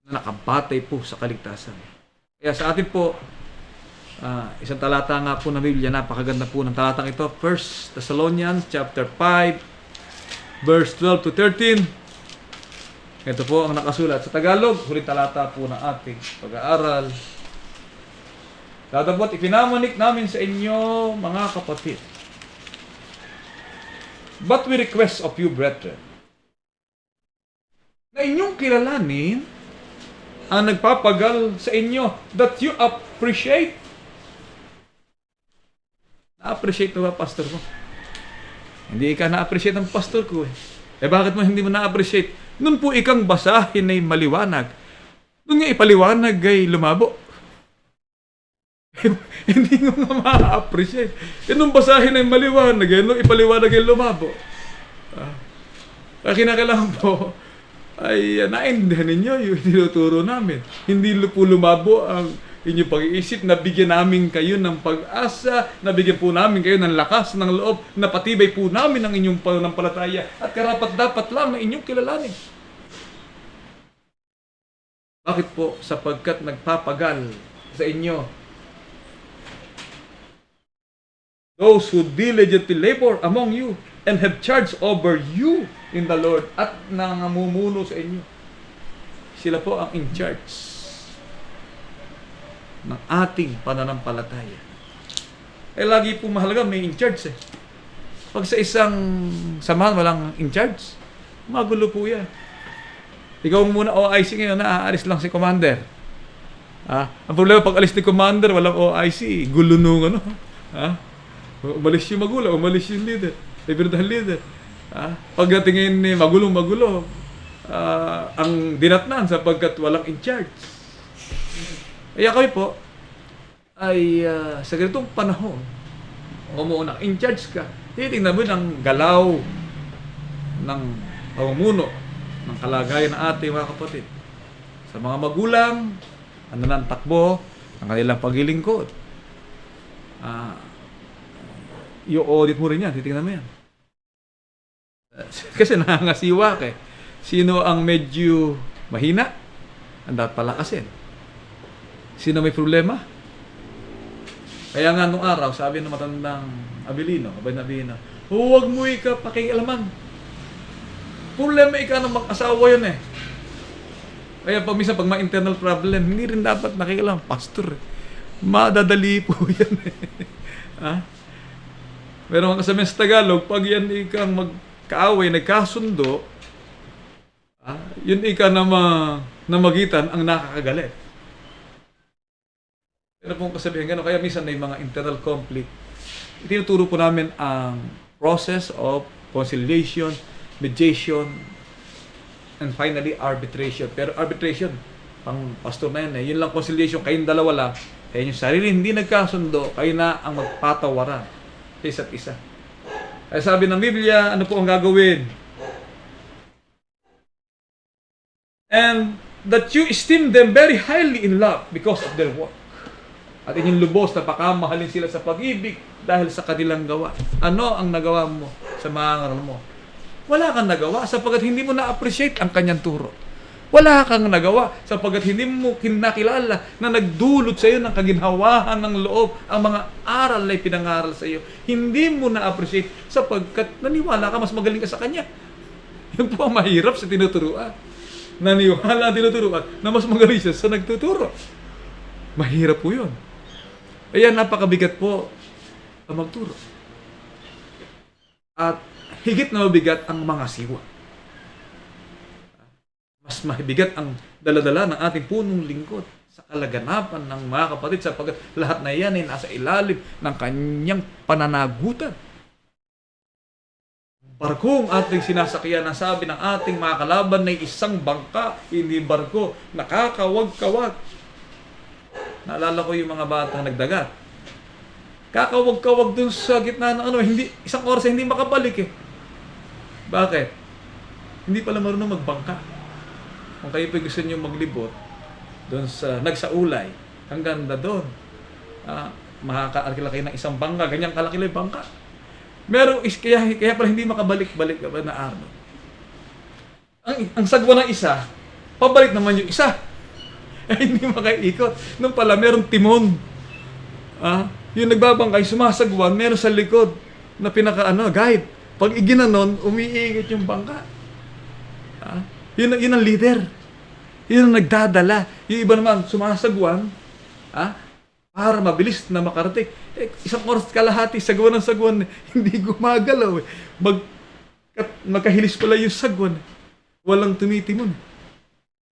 na nakabatay po sa kaligtasan. Kaya sa atin po, isang talata nga po ng Biblia, napakaganda po ng talatang ito. 1 Thessalonians chapter 5, verse 12 to 13. Ito po ang nakasulat sa Tagalog. Huling talata po ng ating pag-aaral. Dadabot, ipinamanik namin sa inyo, mga kapatid. But we request of you, brethren, na inyong kilalanin ang nagpapagal sa inyo, that you appreciate. Na-appreciate mo ba, pastor mo? Hindi ka na-appreciate ng pastor ko eh. Bakit mo hindi mo na-appreciate? Noon po ikang basahin ay maliwanag. Noon nga ipaliwanag ay lumabo. Hindi mo nga ma-appreciate. Nung basahin ay maliwanag, nung ipaliwanag ay lumabo. Kaya kinakailangan po ay naintindihan ninyo yung tinuturo namin. Hindi po lumabo ang inyong pag-iisip, nabigyan namin kayo ng pag-asa, nabigyan po namin kayo ng lakas ng loob, napatibay po namin ang inyong pananampalataya at karapat-dapat lang na inyong kilalanin. Bakit po? Sapagkat nagpapagal sa inyo those who diligently labor among you and have charge over you in the Lord at nangamumuno sa inyo. Sila po ang in charge ng ating pananampalataya. Lagi po mahalaga may in charge eh. Pag sa isang samahan walang in charge, magulo po yan. Ikaw muna OIC ngayon, naaalis lang si Commander. Ang problema pag alis ni Commander, walang OIC, gulo nung ano. Umalis yung magulo, umalis yung leader. Ibirdahan leader. Pagdatingin ni magulong-magulo, ang dinatnan sapagkat walang in charge. Kaya kami po, ay sa ganitong panahon, umuuna, in charge ka, titingnan mo ng galaw ng pamumuno, ng kalagayan ng ating mga kapatid. Sa mga magulang, ano na ang takbo ng kanilang paglilingkod. I-audit mo rin yan, titingnan mo yan. Kasi nangangasiwa ka eh. Sino ang medyo mahina? Ang dapat palakasin. Sino may problema? Kaya nga nung araw, sabi ng matandang Abilino, huwag mo ika pakialaman. Problema ika ng mag-asawa yun eh. Kaya pag minsan, pag may internal problem, hindi rin dapat nakikialam. Pastor, madadali po yan eh. Pero ang kasabihan sa Tagalog, pag yan ikang magkaaway, nagkasundo, yun ika na magitan ang nakakagalit. Pero pong kasabihan gano'n, kaya minsan may mga internal conflict. Itinuturo po namin ang process of conciliation, mediation, and finally arbitration. Pero arbitration, pang pastor na yan eh. Yun lang conciliation, kayong dalawa lang. Kaya yung sarili hindi nagkasundo, kayo na ang magpatawaran sa isa't isa. Kaya sabi ng Biblia, ano po ang gagawin? And that you esteem them very highly in love because of their work. At inyong lubos na pakamahalin sila sa pag-ibig dahil sa kanilang gawa. Ano ang nagawa mo sa mga ngaral mo? Wala kang nagawa sapagkat hindi mo na-appreciate ang kanyang turo. Wala kang nagawa sapagkat hindi mo kinakilala na nagdulot sa iyo ng kaginhawahan ng loob ang mga aral na ipinangaral sa iyo. Hindi mo na-appreciate sapagkat naniwala ka mas magaling ka sa kanya. Yun po ang mahirap sa tinuturuan. Naniwala ang tinuturuan na mas magaling siya sa nagtuturo. Mahirap po yun. Kaya napakabigat po ang magturo. At higit na mabigat ang mga siwa. Mas mabigat ang daladala ng ating punong lingkod sa kalaganapan ng mga kapatid sapagkat lahat na yan ay nasa ilalim ng kanyang pananagutan. Barkong ating sinasakyan, ang sabi ng ating mga kalaban ay isang bangka, hindi barko, nakakawag-kawag. Naalala ko yung mga batang nagdagat. Kakawag-kawag dun sa gitna ng hindi, isang oras hindi makabalik eh. Bakit? Hindi pala marunong magbangka. Kung kayo pa gusto nyo maglibot doon sa nagsaulay, ang ganda doon. Makakaarkila kayo ng isang bangka, ganyang kalakila yung bangka. Meron, kaya pala hindi makabalik-balik na araw. Ang sagwa ng isa, pabalik naman yung isa. Hindi makaikot. Nung pala, merong timon. Yung nagbabangkay, sumasagwan, meron sa likod na guide. Pag iginanon, umiigit yung bangka. Yun ang leader. Yun ang nagdadala. Yung iba naman, sumasagwan, para mabilis na makarating. Isang oras kalahati, sagwan ng sagwan, hindi gumagalaw. Magkahilis pala yung sagwan. Walang tumitimon.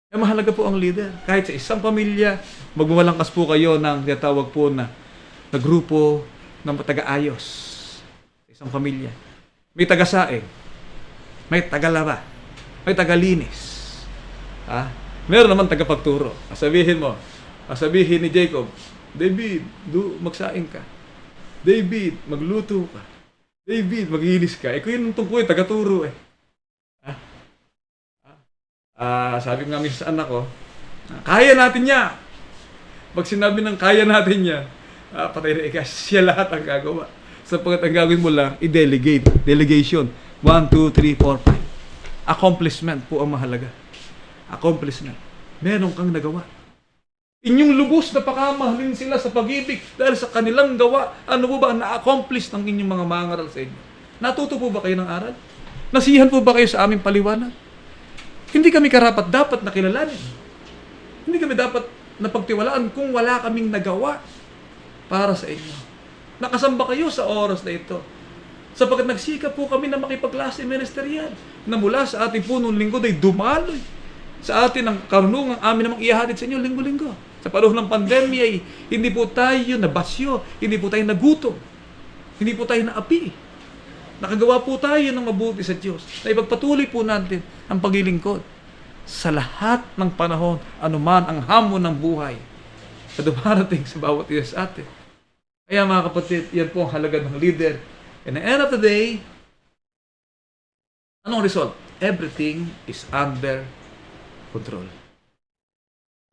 Kaya mahalaga po ang leader. Kahit sa isang pamilya, magmamalakas po kayo ng tinatawag po na grupo ng taga-ayos. Sa isang pamilya. May taga-saing. May taga-laba. May taga-linis. Meron naman taga-pagturo. Sabihin ni Jacob, David, magsaing ka. David, magluto ka. David, maglinis ka. Eh, kung yun tungkol, taga-turo eh. Sabi nga minsan sa anak ko, kaya natin niya. Pag sinabi ng kaya natin niya, patay na ika, siya lahat ang gagawa. Sapagkat ang gagawin mo lang, i-delegate. Delegation. 1, 2, 3, 4, 5. Accomplishment po ang mahalaga. Accomplishment. Meron kang nagawa. Inyong lubos na pakamahalin sila sa pag-ibig dahil sa kanilang gawa. Ano po ba ang na-accomplish ng inyong mga mangaral sa inyo? Natuto po ba kayo ng aral? Nasihan po ba kayo sa aming paliwanag? Hindi kami karapat dapat na kilalanin. Hindi kami dapat napagtiwalaan kung wala kaming nagawa para sa inyo. Nakasamba kayo sa oras na ito. Sapagkat nagsikap po kami na makipagklase ministerial na mula sa ating punong lingkod ay dumaloy sa atin ang karunungang amin namang ihahatid sa inyo linggo-linggo. Sa panahon ng pandemya ay hindi po tayo nabasyo, hindi po tayo nagutom, hindi po tayo naapi. Nakagawa po tayo ng mabuti sa Diyos na ipagpatuloy po natin ang paglilingkod sa lahat ng panahon, anuman ang hamon ng buhay na dumarating sa bawat isa sa atin. Kaya mga kapatid, yan po ang halaga ng leader. And at the end of the day, anong result? Everything is under control.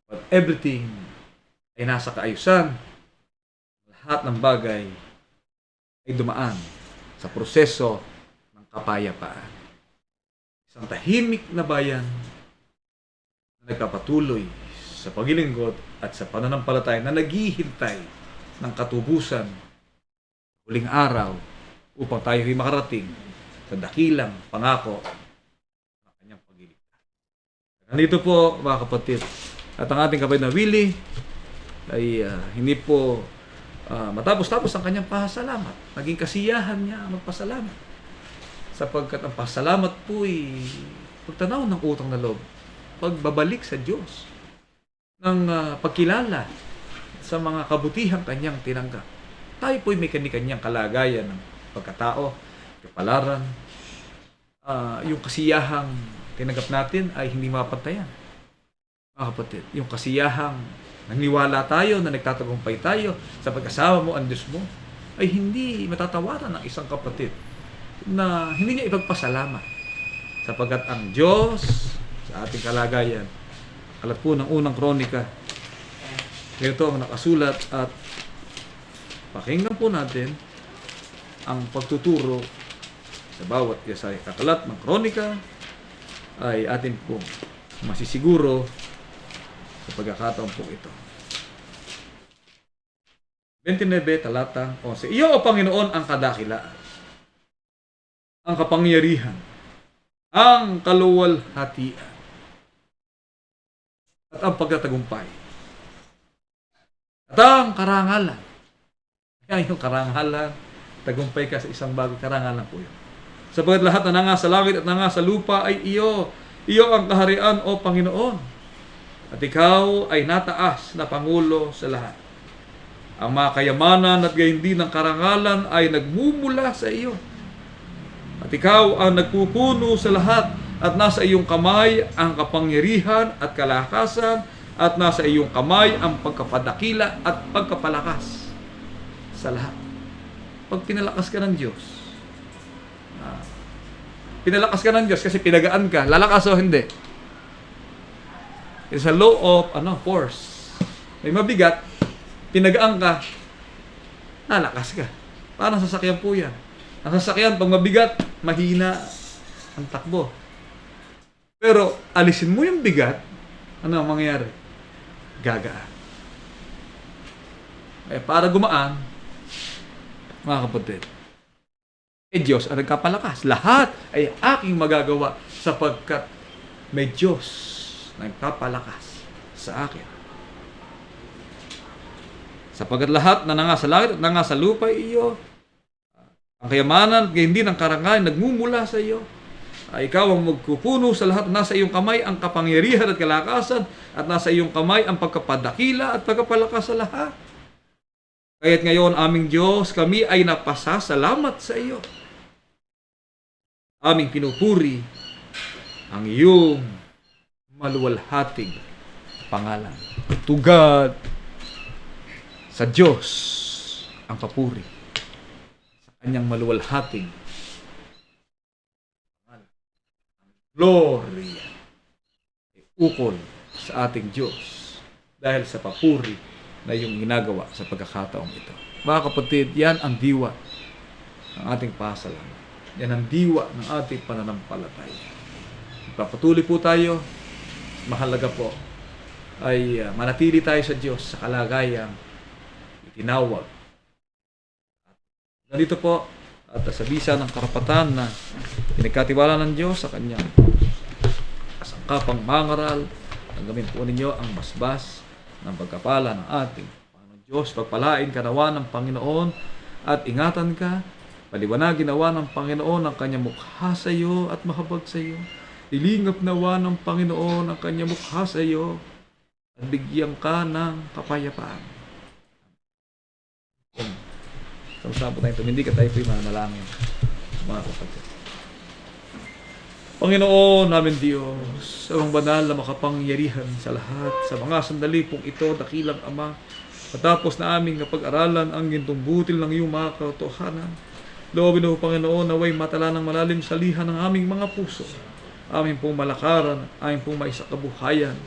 But everything ay nasa kaayusan. Lahat ng bagay ay dumaan sa proseso ng kapayapaan. Isang tahimik na bayan na nagpapatuloy sa paglilingkod at sa pananampalataya na naghihintay ng katubusan huling araw upang tayo ay makarating sa dakilang pangako ng kanyang pagliligtas. Nandito po mga kapatid, at ang ating kapatid na Willie ay hindi po matapos-tapos ang kanyang pasalamat. Naging kasiyahan niya ang magpasalamat. Sapagkat ang pasalamat po ay pagtanaw ng utang na loob, pagbabalik sa Diyos, ng pagkilala sa mga kabutihang kanyang tinanggap. Tayo po ay may kanyang kalagayan ng pagkatao, kapalaran. Yung kasiyahang tinanggap natin ay hindi mapantayan. Mga kapatid, yung kasiyahang naniwala tayo na nagtatagumpay tayo sa pagkasama mo ang Diyos mo ay hindi matatawaran ng isang kapatid na hindi niya ipagpasalamat sapagkat ang Diyos sa ating kalagayan, kalat po ng unang kronika, ito ang nakasulat at pakinggan po natin ang pagtuturo sa bawat isa. Kakalat ng kronika ay atin pong masisiguro sa pagkakataon po ito. 29 talatang 11. Iyo o Panginoon ang kadakilaan, ang kapangyarihan, ang kaluwalhatian, at ang pagtatagumpay, at ang karangalan. Kaya yung karangalan, tagumpay ka sa isang bagay, karangalan po yun. Sapagkat lahat na nanga sa langit at nanga sa lupa ay iyo. Iyo ang kaharian o Panginoon. At ikaw ay nataas na Pangulo sa lahat. Ang mga kayamanan at gayon din ng karangalan ay nagmumula sa iyo. At ikaw ang nagpupuno sa lahat at nasa iyong kamay ang kapangyarihan at kalakasan at nasa iyong kamay ang pagkapadakila at pagkapalakas sa lahat. Pag pinalakas ka ng Diyos, pinalakas ka ng Diyos kasi pinagaan ka, lalakas o hindi? It's a law of force. May mabigat, pinagaan ka, lalakas ka. Parang sasakyan po yan. Ang sasakyan, pag mabigat, mahina ang takbo. Pero, alisin mo yung bigat, ano ang mangyayari? Gagaan. Para gumaan, mga kapatid, Diyos ang nagkapalakas. Lahat ay aking magagawa sapagkat may Diyos nagpapalakas sa akin. Sapagkat lahat na nanga sa langit at nanga sa lupa iyo, ang kayamanan at gayon din ang karangalan nagmumula sa iyo. Ikaw ang magpupuno sa lahat. Nasa iyong kamay ang kapangyarihan at kalakasan at nasa iyong kamay ang pagkapadakila at pagkapalakas sa lahat. Kaya't ngayon, aming Diyos, kami ay napasasalamat sa iyo. Aming pinupuri ang iyong maluwalhating pangalan. To God, sa Diyos, ang papuri. Sa kanyang maluwalhating glory ukol sa ating Diyos dahil sa papuri na iyong ginagawa sa pagkakataong ito. Mga kapatid, yan ang diwa ng ating pasalamat. Yan ang diwa ng ating pananampalataya. Papatuloy po tayo. Mahalaga po ay manatili tayo sa Diyos sa kalagayang itinawag. Ganito po, at sa bisa ng karapatan na pinagkatiwala ng Diyos sa kanyang kasangkapang mangaral, tanggapin po ninyo ang basbas ng pagkapala ng ating Panginoon Diyos. Pagpalain ka nawa ng Panginoon at ingatan ka. Paliwanagin nawa ng Panginoon ang kanyang mukha sa iyo at mahabag sa iyo. Ilingap nawa ng Panginoon ang kanyang mukha sa iyo at bigyan ka ng kapayapaan. Sama-sama po tayong tumindi ka tayo po'y manalangin, mga kapatid. Panginoon namin Diyos, amang banal na makapangyarihan sa lahat, sa mga sandali pong ito, dakilang Ama, matapos na aming napag-aralan ang gintong butil ng iyong mga katotohanan, loobin mo Panginoon naway matala ng malalim sa liha ng aming mga puso, aming pong malakaran, aming pong maisakabuhayan,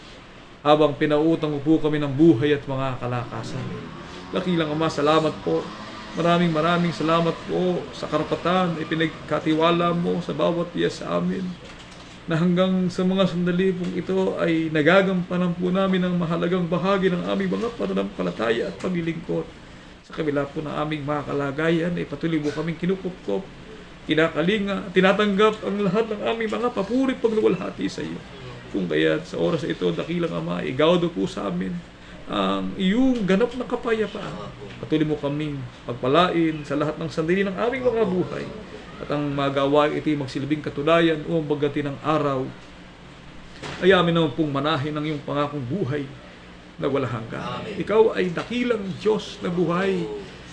habang pinautang mo po kami ng buhay at mga kalakasan. Dakilang Ama, salamat po. Maraming salamat po sa karapatan na ipinagkatiwala mo sa bawat iya sa amin, na hanggang sa mga sandali pong ito ay nagagampanan po namin ang mahalagang bahagi ng aming mga pananampalataya at paglilingkod. Sa kabila po ng aming mga kalagayan ay patuloy mo kaming kinukupkop, kinakalinga, tinatanggap ang lahat ng aming mga papuri pagluwalhati sa iyo. Kung kaya sa oras na ito, dakilang Ama, igawdo po sa amin ang iyong ganap na kapayapaan. Patuloy mo kaming pagpalain sa lahat ng sandali ng aming mga buhay. At ang magawa iti magsilbing katunayan o bagati ng araw, ay amin naman pong manahin ang iyong pangakong buhay na walang hanggan. Ikaw ay dakilang Diyos na buhay,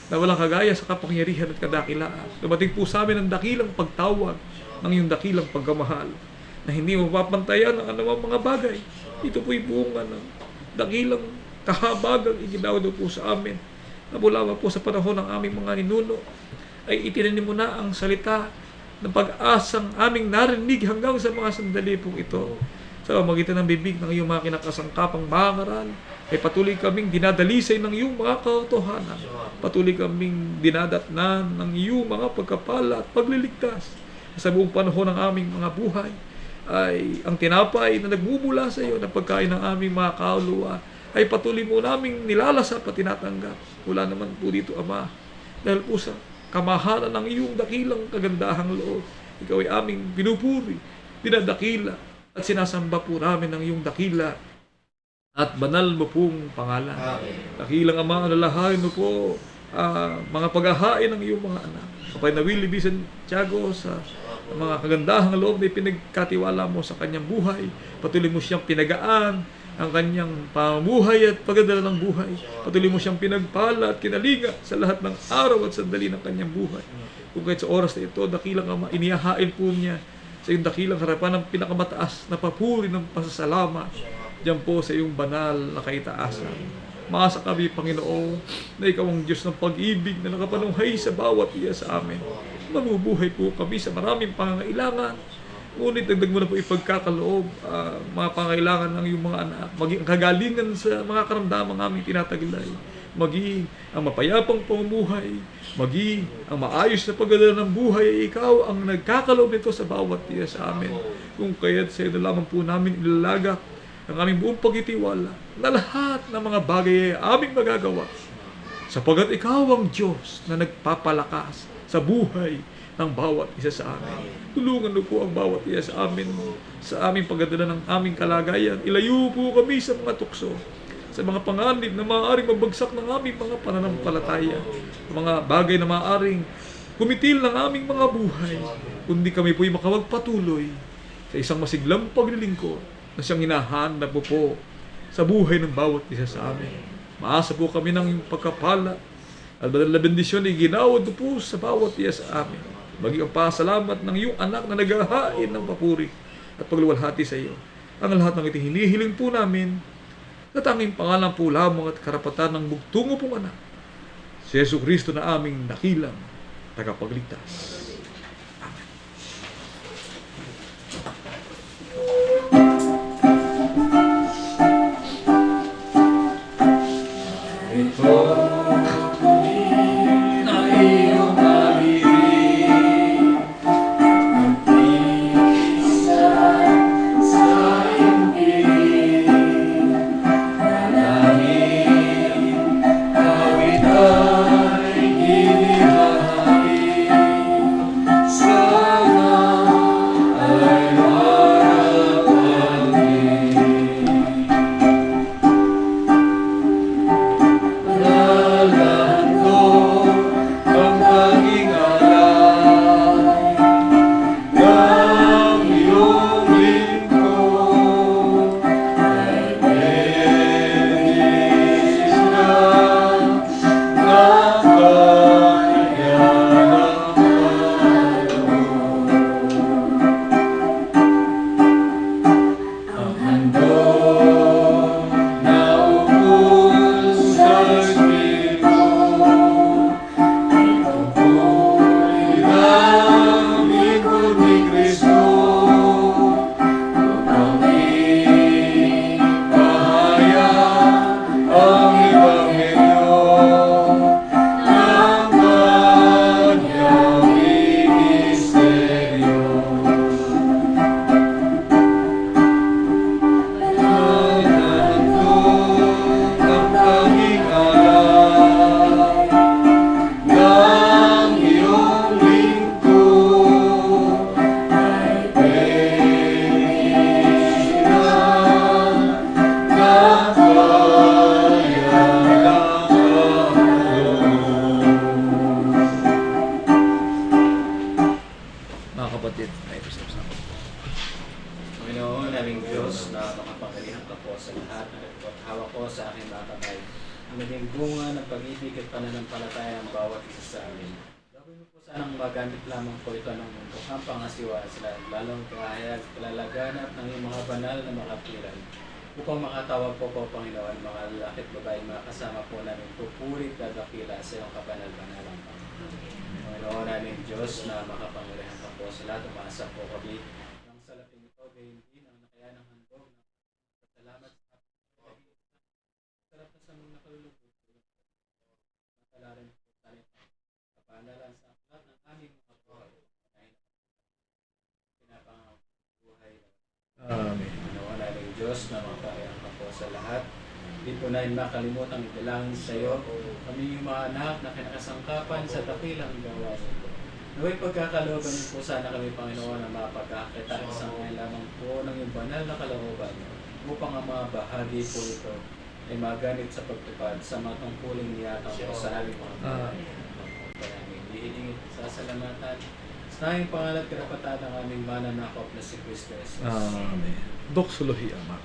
na walang kagaya sa kapangyarihan at kadakilaan. Dumating po sa amin ang dakilang pagtawag ng iyong dakilang pagkamahal, na hindi mapapantayan ang anumang mga bagay. Ito po'y bunga ng dakilang kahabagang iginawad po sa amin, na mula po sa panahon ng aming mga ninuno ay itinanim mo na ang salita ng pag-asang aming narinig hanggang sa mga sandali pong ito. Sa pamamagitan ng bibig ng iyong mga kinakasangkapang mangaral ay patuloy kaming dinadalisay ng iyong mga katotohanan. Patuloy kaming dinadatnan ng iyong mga pagkapala at pagliligtas. Sa buong panahon ng aming mga buhay ay ang tinapay na nagmumula sa iyo na pagkain ng aming mga kaluluwa ay patuloy mo naming nilalasap at tinatanggap. Wala naman po dito, Ama, dahil po sa kamahalan ng iyong dakilang kagandahang loob. Ikaw ay aming pinupuri, dinadakila, at sinasamba po namin ng iyong dakila at banal mo pong pangalan. Dakilang Ama, alalahain mo po mga paghahain ng iyong mga anak. Kapay na Willie B. Santiago sa mga kagandahang loob na pinagkatiwala mo sa kanyang buhay. Patuloy mo siyang pinagaan ang kanyang pamumuhay at pagdadala ng buhay. Patuloy mo siyang pinagpala at kinalinga sa lahat ng araw at sandali ng kanyang buhay. Kung kahit sa oras na ito, dakilang Ama, inihahain po niya sa iyong dakilang harapan ng pinakamataas na papuri ng pasasalamat diyan po sa iyong banal na kaitaasan. Maasa kami, Panginoon, na ikaw ang Diyos ng pag-ibig na nakapanunghay sa bawat iya sa amin. Mabubuhay po kami sa maraming pangangailangan. Ngunit dagdag mo na po ipagkakaloob mga pangailangan ng iyong mga anak, maging ang kagalingan sa mga karamdamang aming tinatagilay, maging ang mapayapang pamumuhay, maging ang maayos na pagdadala ng buhay, ay ikaw ang nagkakaloob nito sa bawat iya sa amin. Kung kaya't sa iyo na lamang po namin ilalagak ang aming buong pagtitiwala na lahat ng mga bagay ay aming magagawa, sapagat ikaw ang Diyos na nagpapalakas sa buhay ng bawat isa sa amin. Tulungan mo po ang bawat isa sa amin, sa aming pagdadala ng aming kalagayan. Ilayo po kami sa mga tukso, sa mga panganib na maaaring mabagsak ng aming mga pananampalataya, mga bagay na maaaring kumitil ng aming mga buhay, kundi kami po'y makawagpatuloy sa isang masiglang paglilingkod na siyang hinahanda po sa buhay ng bawat isa sa amin. Maasa po kami ng pagkapala at banal na bendisyon ay ginawad po sa bawat isa sa amin. Maging ang pasalamat ng iyong anak na naghahain ng papuri at pagluwalhati sa iyo. Ang lahat ng itihinihiling po namin sa tanging pangalan po lamang at karapatan ng bugtungo pong anak, si Jesu Kristo na aming dakilang tagapagligtas.
Panginoon, naming Diyos na makapangyarihan ka po sa lahat ng nagpapahawak ko sa aking mga kamay. Ang naging bunga ng pag-ibig at pananampalataya ang bawat isa sa amin. Gawin mo po sanang magamit lamang po ito ng mundo ang pangasiwa sila, lalong kahayag, kalalaganap ng iyong mga banal na makapilan. Upang makatawag po po, Panginoon, mga lalaki at babae, mga kasama po namin pupurit at dakila sa iyong kabanal-banalang Panginoon. Panginoon namin Diyos na makapangyarihan ka po sa lahat, umaasa po kami ng salaping ito, gayon din ang nakayanang handog na salamat sa sarap na sa mga nakalulugod. Matalarin po tayo kapanalan sa lahat ng aming mga buhay. Pinapangabuhay na
Amen.
Panginoon namin Diyos na makapangyarihan ka po sa lahat. Hindi po namin makalimutan idalangin sa iyo kami yung mga anak na kinakasangkapan sa dakilang gawa nito. Naway pagkakalooban niyo po sana kami, Panginoon, na mapagkakita isang ngayon lamang po ng iyong banal na kalooban upang ang mga bahagi po ito ay maganit sa pagtupad sa mga tungkuling niyatang po sa aming mga buhay. Hihilingin sa salamatan sa tayong pangalan at karapatan ng aming mananakop na si Kristo Jesus.
Amen. Doxology, Ama.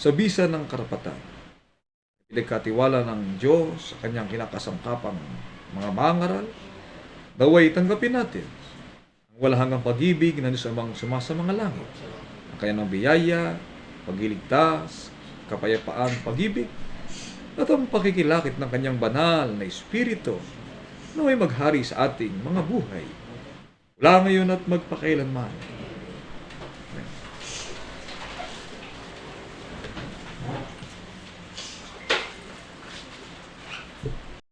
Sa bisa ng karapatan, pinagkatiwala ng Diyos sa kanyang kinakasangkapang mga mangaral, naway tanggapin natin ang wala hanggang pag-ibig na nisamang sumasa mga langit, ang kanyang biyaya, pagliligtas, kapayapaan, pag-ibig, at ang pakikilakit ng kanyang banal na Espiritu na may maghari sa ating mga buhay. Mula ngayon at magpakailanman.